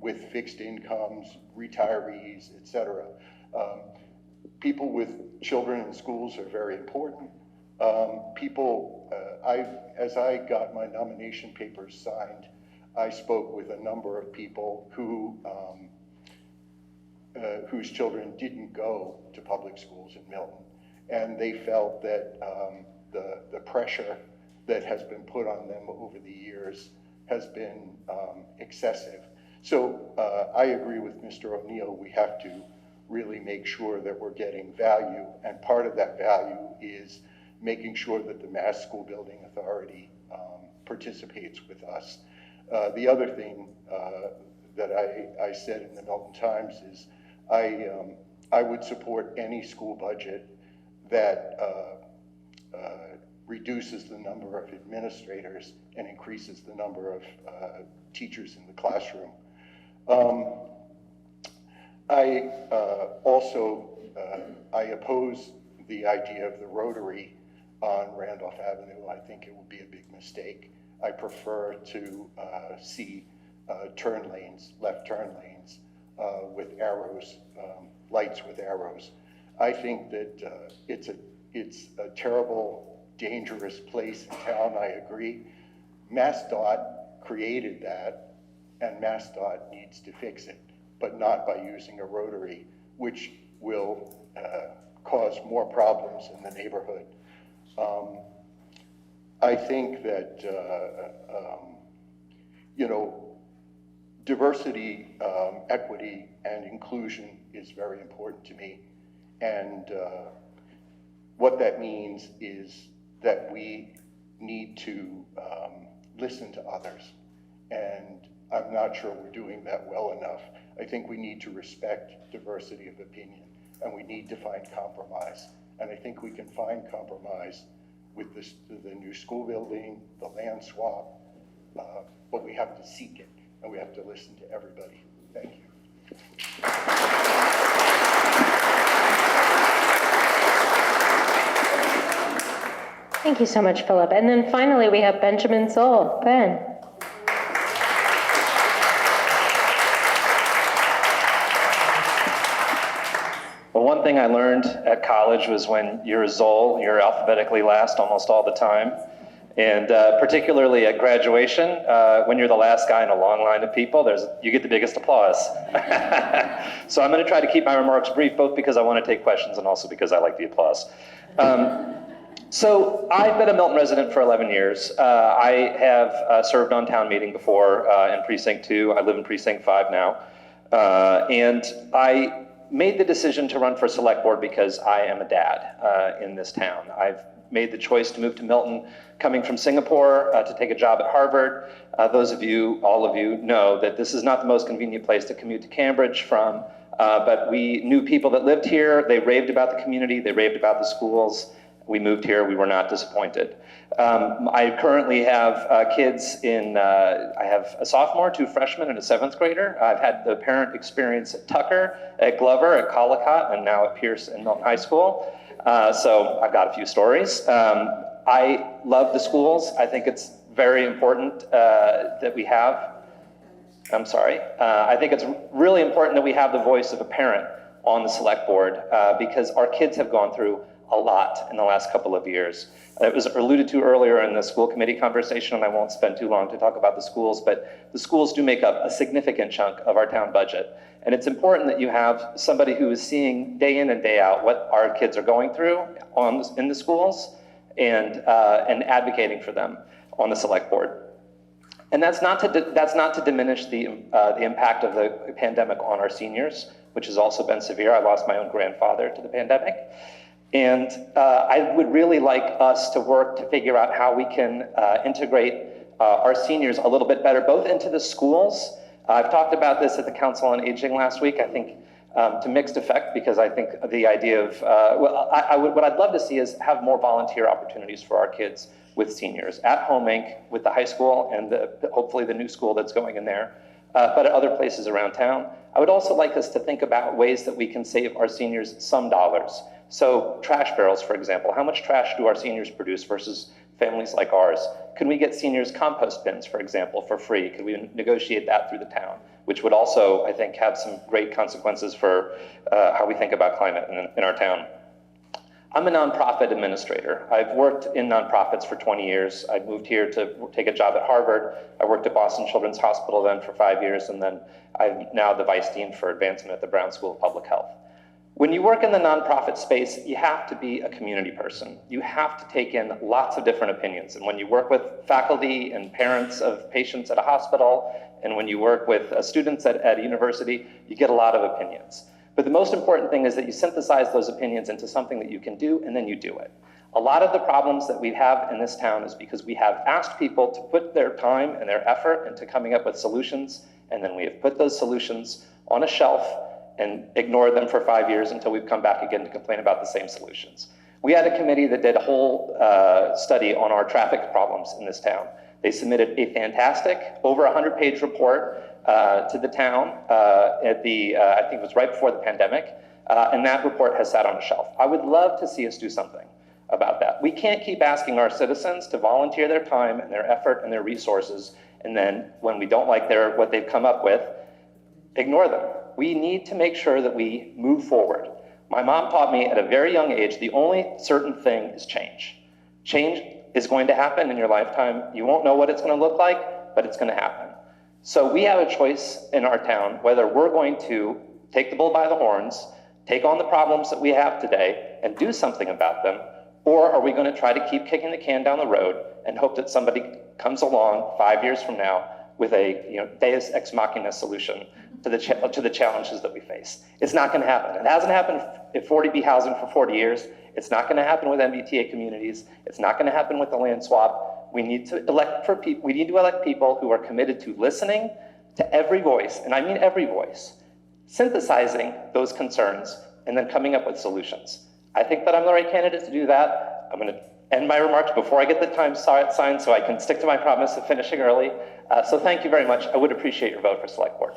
with fixed incomes, retirees, et cetera. People with children in schools are very important. As I got my nomination papers signed, I spoke with a number of people who whose children didn't go to public schools in Milton, and they felt that the pressure that has been put on them over the years has been excessive. So I agree with Mr. O'Neill. We have to really make sure that we're getting value, and part of that value is making sure that the Mass School Building Authority participates with us. The other thing that I said in the Milton Times is I would support any school budget that reduces the number of administrators and increases the number of teachers in the classroom. I also oppose the idea of the Rotary on Randolph Avenue. I think it would be a big mistake. I prefer to see turn lanes, left turn lanes with arrows, lights with arrows. I think that it's a terrible, dangerous place in town. I agree. MassDOT created that, and MassDOT needs to fix it, but not by using a rotary, which will cause more problems in the neighborhood. I think that, diversity, equity, and inclusion is very important to me. And what that means is that we need to listen to others. And I'm not sure we're doing that well enough. I think we need to respect diversity of opinion, and we need to find compromise. And I think we can find compromise with the new school building, the land swap, but we have to seek it, and we have to listen to everybody. Thank you.
Thank you so much, Philip. And then finally, we have Benjamin Zoll. Ben.
Well, one thing I learned at college was when you're a Zoll, you're alphabetically last almost all the time. And particularly at graduation, when you're the last guy in a long line of people, you get the biggest applause. So I'm going to try to keep my remarks brief, both because I want to take questions and also because I like the applause. So I've been a Milton resident for 11 years. I have served on town meeting before in Precinct 2. I live in Precinct 5 now. And I made the decision to run for select board because I am a dad in this town. I've made the choice to move to Milton, coming from Singapore to take a job at Harvard. Those of you, all of you, know that this is not the most convenient place to commute to Cambridge from, but we knew people that lived here. They raved about the community. They raved about the schools. We moved here. We were not disappointed. I currently have kids I have a sophomore, 2 freshmen, and a 7th grader. I've had the parent experience at Tucker, at Glover, at Collicott, and now at Pierce and Milton High School. So I've got a few stories. I love the schools. I think it's very important that we have, I think it's really important that we have the voice of a parent on the select board because our kids have gone through a lot in the last couple of years. It was alluded to earlier in the school committee conversation, and I won't spend too long to talk about the schools, but the schools do make up a significant chunk of our town budget. And it's important that you have somebody who is seeing day in and day out what our kids are going through in the schools and advocating for them on the select board. And that's not to diminish the impact of the pandemic on our seniors, which has also been severe. I lost my own grandfather to the pandemic. And I would really like us to work to figure out how we can integrate our seniors a little bit better, both into the schools. I've talked about this at the Council on Aging last week, I think to mixed effect, because I think the idea of, what I'd love to see is have more volunteer opportunities for our kids with seniors at Home Inc., with the high school and hopefully the new school that's going in there. but at other places around town. I would also like us to think about ways that we can save our seniors some dollars. So trash barrels, for example, how much trash do our seniors produce versus families like ours? Can we get seniors compost bins, for example, for free? Could we negotiate that through the town? Which would also, I think, have some great consequences for how we think about climate in our town. I'm a nonprofit administrator. I've worked in nonprofits for 20 years. I moved here to take a job at Harvard. I worked at Boston Children's Hospital then for 5 years, and then I'm now the Vice Dean for Advancement at the Brown School of Public Health. When you work in the nonprofit space, you have to be a community person. You have to take in lots of different opinions. And when you work with faculty and parents of patients at a hospital, and when you work with students at a university, you get a lot of opinions. But the most important thing is that you synthesize those opinions into something that you can do, and then you do it. A lot of the problems that we have in this town is because we have asked people to put their time and their effort into coming up with solutions, and then we have put those solutions on a shelf and ignored them for 5 years until we've come back again to complain about the same solutions. We had a committee that did a whole study on our traffic problems in this town. They submitted a fantastic, over 100-page report to the town at the, I think it was right before the pandemic, and that report has sat on a shelf. I would love to see us do something about that. We can't keep asking our citizens to volunteer their time and their effort and their resources, and then when we don't like what they've come up with, ignore them. We need to make sure that we move forward. My mom taught me at a very young age, the only certain thing is change. Change is going to happen in your lifetime. You won't know what it's going to look like, but it's going to happen. So we have a choice in our town whether we're going to take the bull by the horns, take on the problems that we have today, and do something about them, or are we going to try to keep kicking the can down the road and hope that somebody comes along 5 years from now with a deus ex machina solution to the challenges that we face. It's not going to happen. It hasn't happened at 40B housing for 40 years. It's not going to happen with MBTA communities. It's not going to happen with the land swap. We need to elect people who are committed to listening to every voice, and I mean every voice, synthesizing those concerns, and then coming up with solutions. I think that I'm the right candidate to do that. I'm going to end my remarks before I get the time signed so I can stick to my promise of finishing early. So thank you very much. I would appreciate your vote for Select Board.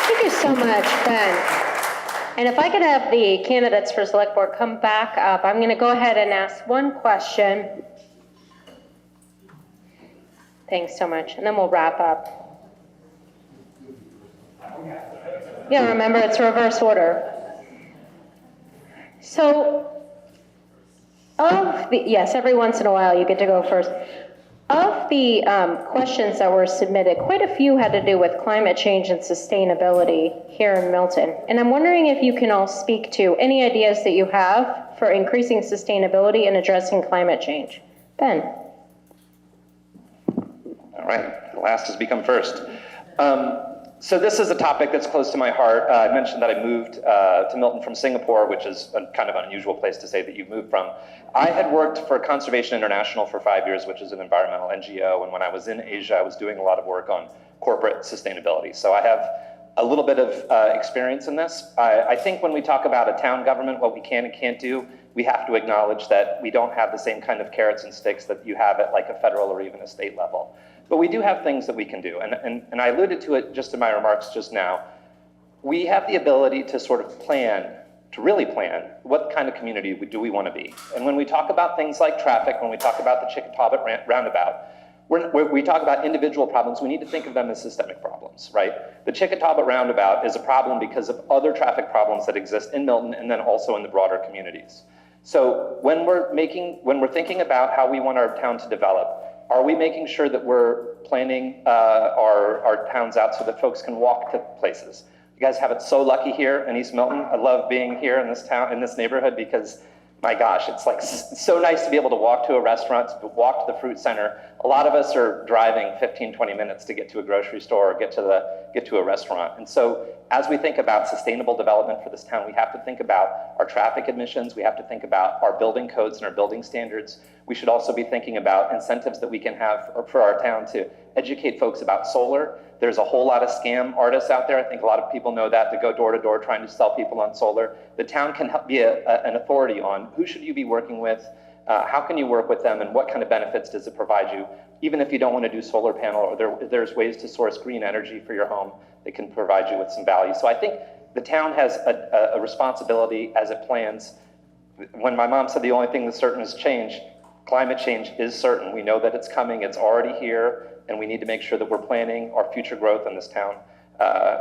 Thank you so much, Ben. And if I could have the candidates for Select Board come back up, I'm going to go ahead and ask one question. Thanks so much. And then we'll wrap up. Yeah, remember, it's reverse order. So, yes, every once in a while you get to go first. Of the questions that were submitted, quite a few had to do with climate change and sustainability here in Milton. And I'm wondering if you can all speak to any ideas that you have for increasing sustainability and addressing climate change. Ben.
All right, the last has become first. So this is a topic that's close to my heart. I mentioned that I moved to Milton from Singapore, which is a kind of an unusual place to say that you've moved from. I had worked for Conservation International for 5 years, which is an environmental NGO, and when I was in Asia, I was doing a lot of work on corporate sustainability. So I have a little bit of experience in this. I think when we talk about a town government, what we can and can't do, we have to acknowledge that we don't have the same kind of carrots and sticks that you have at like a federal or even a state level. But we do have things that we can do, and I alluded to it just in my remarks just now. We have the ability to sort of plan, to really plan, what kind of community do we want to be? And when we talk about things like traffic, when we talk about the Chickatawbut roundabout, we talk about individual problems, we need to think of them as systemic problems, right? The Chickatawbut roundabout is a problem because of other traffic problems that exist in Milton and then also in the broader communities. So when we're thinking about how we want our town to develop, are we making sure that we're planning our towns out so that folks can walk to places? You guys have it so lucky here in East Milton. I love being here in this town, in this neighborhood, because my gosh, it's like so nice to be able to walk to a restaurant, to walk to the fruit center. A lot of us are driving 15, 20 minutes to get to a grocery store or get to a restaurant. And so as we think about sustainable development for this town, we have to think about our traffic emissions. We have to think about our building codes and our building standards. We should also be thinking about incentives that we can have for our town to educate folks about solar. There's a whole lot of scam artists out there. I think a lot of people know that, to go door to door trying to sell people on solar. The town can help be an authority on who should you be working with, how can you work with them, and what kind of benefits does it provide you. Even if you don't want to do solar panel, or there's ways to source green energy for your home that can provide you with some value. So I think the town has a responsibility as it plans. When my mom said the only thing that's certain is change, climate change is certain. We know that it's coming, it's already here, and we need to make sure that we're planning our future growth in this town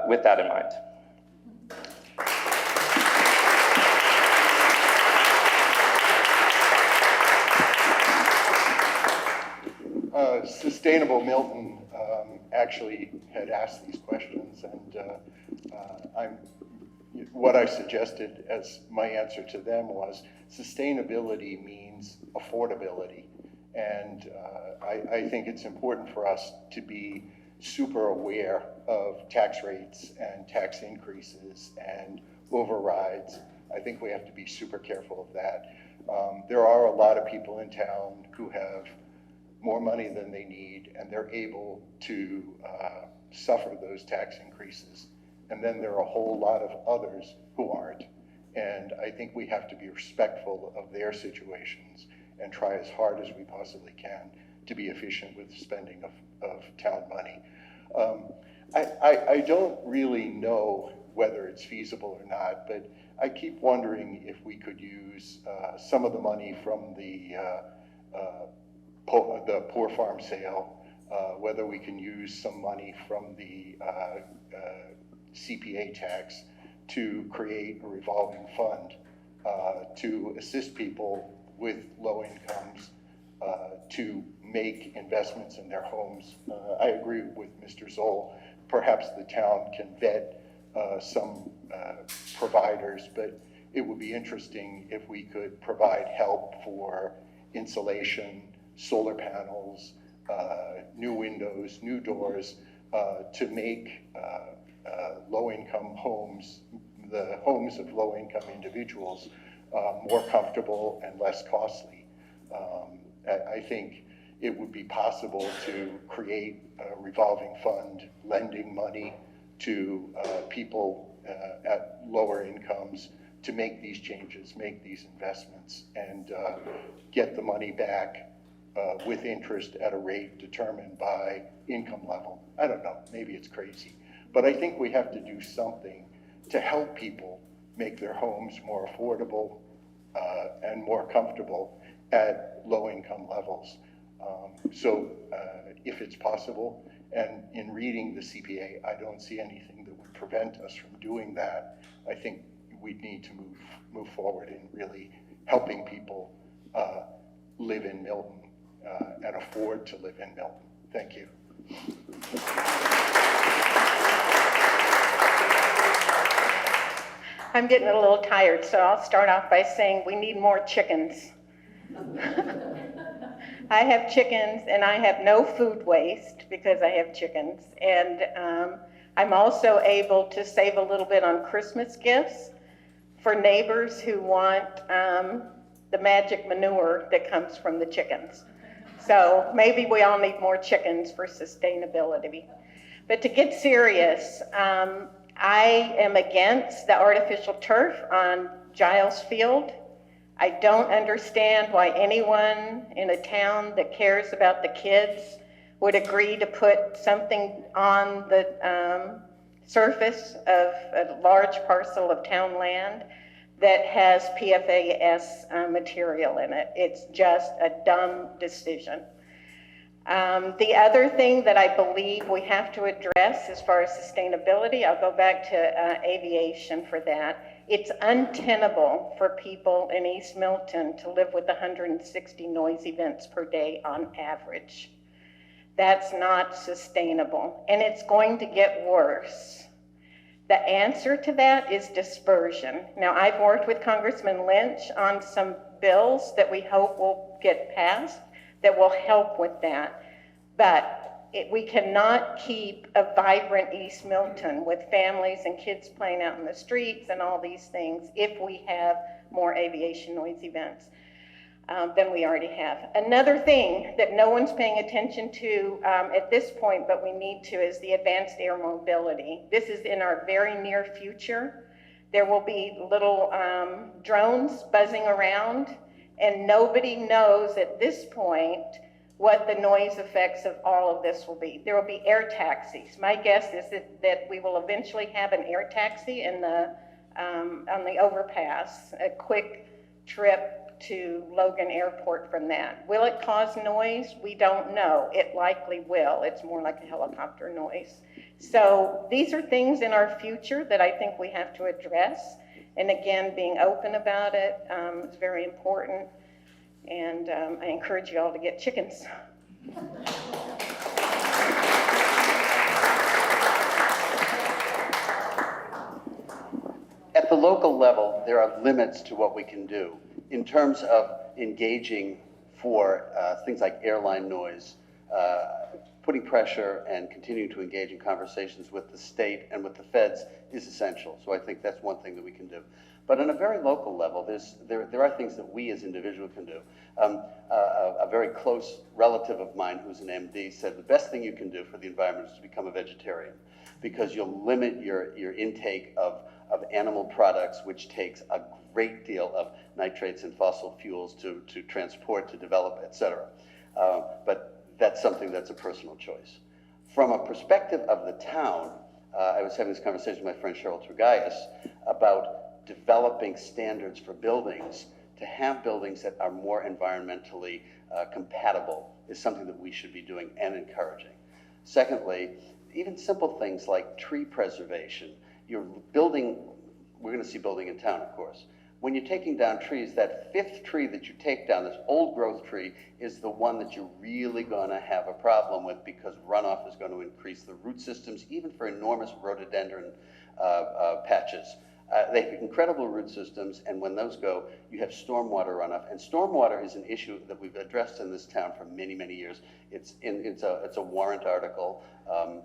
with that in mind.
Sustainable Milton actually had asked these questions, and what I suggested as my answer to them was sustainability means affordability. And I think it's important for us to be super aware of tax rates and tax increases and overrides. I think we have to be super careful of that. There are a lot of people in town who have more money than they need, and they're able to suffer those tax increases. And then there are a whole lot of others who aren't. And I think we have to be respectful of their situations and try as hard as we possibly can to be efficient with spending of town money. I don't really know whether it's feasible or not, but I keep wondering if we could use some of the money from the poor farm sale, whether we can use some money from the CPA tax to create a revolving fund to assist people with low incomes to make investments in their homes. I agree with Mr. Zoll. Perhaps the town can vet some providers, but it would be interesting if we could provide help for insulation, solar panels, new windows, new doors, to make low-income homes, the homes of low-income individuals, more comfortable and less costly. I think it would be possible to create a revolving fund, lending money to people at lower incomes to make these changes, make these investments, and get the money back with interest at a rate determined by income level. I don't know, maybe it's crazy, but I think we have to do something to help people make their homes more affordable and more comfortable at low income levels. So if it's possible, and in reading the CPA, I don't see anything that would prevent us from doing that. I think we need to move forward in really helping people live in Milton and afford to live in Milton. Thank you.
I'm getting a little tired, so I'll start off by saying we need more chickens. I have chickens, and I have no food waste because I have chickens. And I'm also able to save a little bit on Christmas gifts for neighbors who want the magic manure that comes from the chickens. So maybe we all need more chickens for sustainability. But to get serious, I am against the artificial turf on Giles Field. I don't understand why anyone in a town that cares about the kids would agree to put something on the surface of a large parcel of town land that has PFAS material in it. It's just a dumb decision. The other thing that I believe we have to address as far as sustainability, I'll go back to aviation for that. It's untenable for people in East Milton to live with 160 noise events per day on average. That's not sustainable, and it's going to get worse. The answer to that is dispersion. Now, I've worked with Congressman Lynch on some bills that we hope will get passed that will help with that. But we cannot keep a vibrant East Milton with families and kids playing out in the streets and all these things if we have more aviation noise events. than we already have. Another thing that no one's paying attention to at this point, but we need to, is the advanced air mobility. This is in our very near future. There will be little drones buzzing around, and nobody knows at this point what the noise effects of all of this will be. There will be air taxis. My guess is that we will eventually have an air taxi in the, on the overpass, a quick trip to Logan Airport from that. Will it cause noise? We don't know. It likely will. It's more like a helicopter noise. So these are things in our future that I think we have to address. And again, being open about it is very important. And I encourage you all to get chickens.
At the local level, there are limits to what we can do in terms of engaging for things like airline noise, putting pressure and continuing to engage in conversations with the state and with the feds is essential. So I think that's one thing that we can do. But on a very local level, there are things that we as individuals can do. A very close relative of mine who's an MD said the best thing you can do for the environment is to become a vegetarian, because you'll limit your intake of animal products, which takes a great deal of nitrates and fossil fuels to transport, to develop, et cetera. But that's something that's a personal choice. From a perspective of the town, I was having this conversation with my friend Cheryl Turgayas about developing standards for buildings. To have buildings that are more environmentally compatible is something that we should be doing and encouraging. Secondly, even simple things like tree preservation. You're building, we're going to see building in town, of course. When you're taking down trees, that fifth tree that you take down, this old growth tree, is the one that you're really going to have a problem with, because runoff is going to increase the root systems, even for enormous rhododendron patches. They have incredible root systems, and when those go, you have stormwater runoff. And stormwater is an issue that we've addressed in this town for many, many years. It's a warrant article.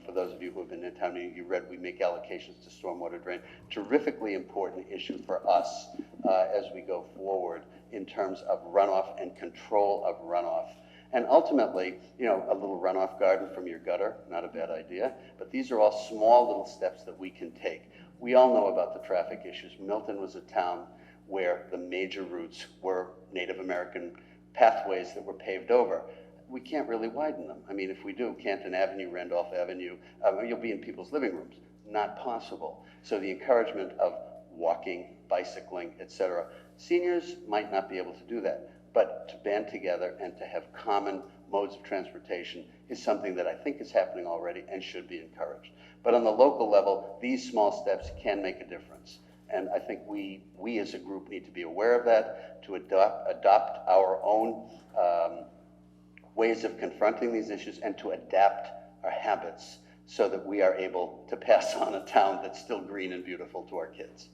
For those of you who have been in town meeting, you read we make allocations to stormwater drain. Terrifically important issue for us as we go forward in terms of runoff and control of runoff. And ultimately, you know, a little runoff garden from your gutter, not a bad idea. But these are all small little steps that we can take. We all know about the traffic issues. Milton was a town where the major routes were Native American pathways that were paved over. We can't really widen them. I mean, if we do, Canton Avenue, Randolph Avenue, you'll be in people's living rooms. Not possible. So the encouragement of walking, bicycling, etc. Seniors might not be able to do that, but to band together and to have common modes of transportation is something that I think is happening already and should be encouraged. But on the local level, these small steps can make a difference. And I think we as a group need to be aware of that, to adopt our own ways of confronting these issues and to adapt our habits so that we are able to pass on a town that's still green and beautiful to our kids.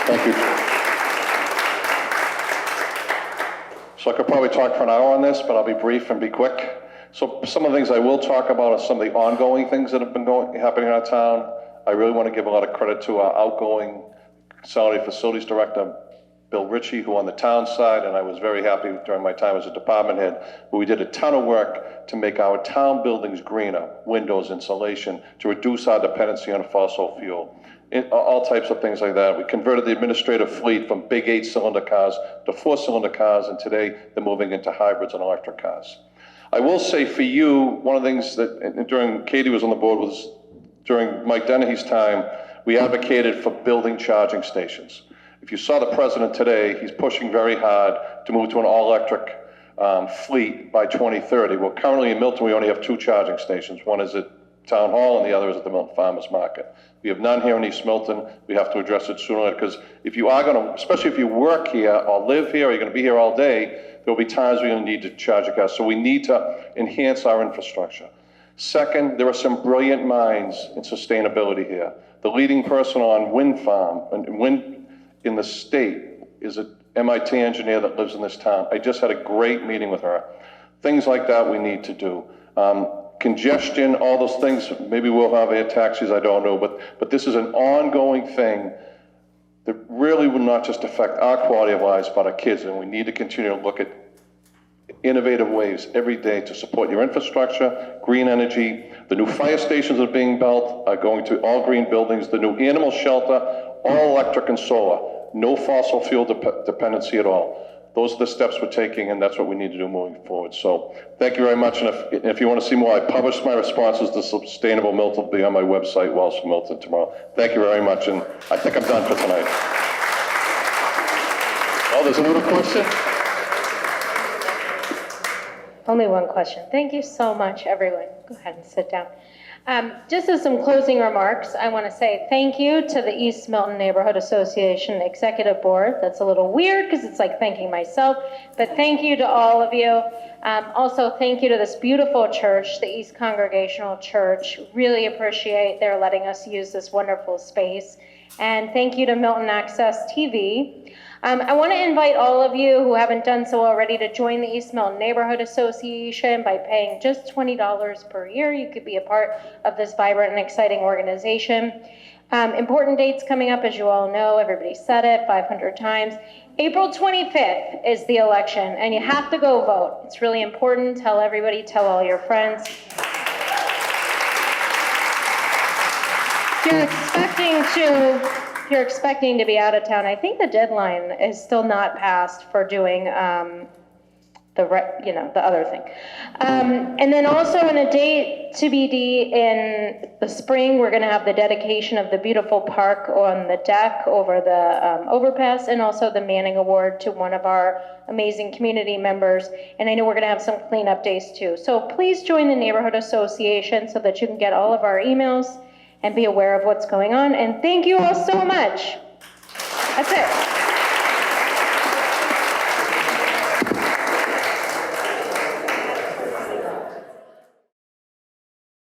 Thank you. So I could probably talk for an hour on this, but I'll be brief and be quick. So some of the things I will talk about are some of the ongoing things that have been happening in our town. I really want to give a lot of credit to our outgoing Consolidated Facilities Director, Bill Ritchie, who on the town side, and I was very happy during my time as a department head, where we did a ton of work to make our town buildings greener, windows, insulation, to reduce our dependency on fossil fuel. All types of things like that. We converted the administrative fleet from big 8-cylinder cars to 4-cylinder cars, and today they're moving into hybrids and electric cars. I will say for you, one of the things that during Katie was on the board was during Mike Dennehy's time, we advocated for building charging stations. If you saw the president today, he's pushing very hard to move to an all-electric fleet by 2030. Well, currently in Milton, we only have 2 charging stations. One is at Town Hall and the other is at the Milton Farmers Market. We have none here in East Milton. We have to address it sooner or later, because if you are going to, especially if you work here or live here, or you're going to be here all day, there'll be times we're going to need to charge your cars. So we need to enhance our infrastructure. Second, there are some brilliant minds in sustainability here. The leading person on wind farm and wind in the state is an MIT engineer that lives in this town. I just had a great meeting with her. Things like that we need to do. Congestion, all those things, maybe we'll have air taxis, I don't know, but this is an ongoing thing. that really will not just affect our quality of lives, but our kids, and we need to continue to look at innovative ways every day to support your infrastructure, green energy. The new fire stations that are being built are going to all green buildings. The new animal shelter, all electric and solar. No fossil fuel dependency at all. Those are the steps we're taking, and that's what we need to do moving forward. So thank you very much. And if you want to see more, I published my responses to Sustainable Milton. Will be on my website, Wells for Milton, tomorrow. Thank you very much. And I think I'm done for tonight. Oh, there's another question?
Only one question. Thank you so much, everyone. Go ahead and sit down. Just as some closing remarks, I want to say thank you to the East Milton Neighborhood Association Executive Board. That's a little weird because it's like thanking myself, but thank you to all of you. Also, thank you to this beautiful church, the East Congregational Church. Really appreciate their letting us use this wonderful space. And thank you to Milton Access TV. I want to invite all of you who haven't done so already to join the East Milton Neighborhood Association by paying just $20 per year. You could be a part of this vibrant and exciting organization. Important dates coming up, as you all know, everybody said it 500 times. April 25th is the election, and you have to go vote. It's really important. Tell everybody, tell all your friends. If you're expecting to be out of town, I think the deadline is still not passed for doing the other thing. And then also on a date to be in the spring, we're going to have the dedication of the beautiful park on the deck over the overpass, and also the Manning Award to one of our amazing community members. And I know we're going to have some cleanup days too. So please join the Neighborhood Association so that you can get all of our emails and be aware of what's going on. And thank you all so much. That's it.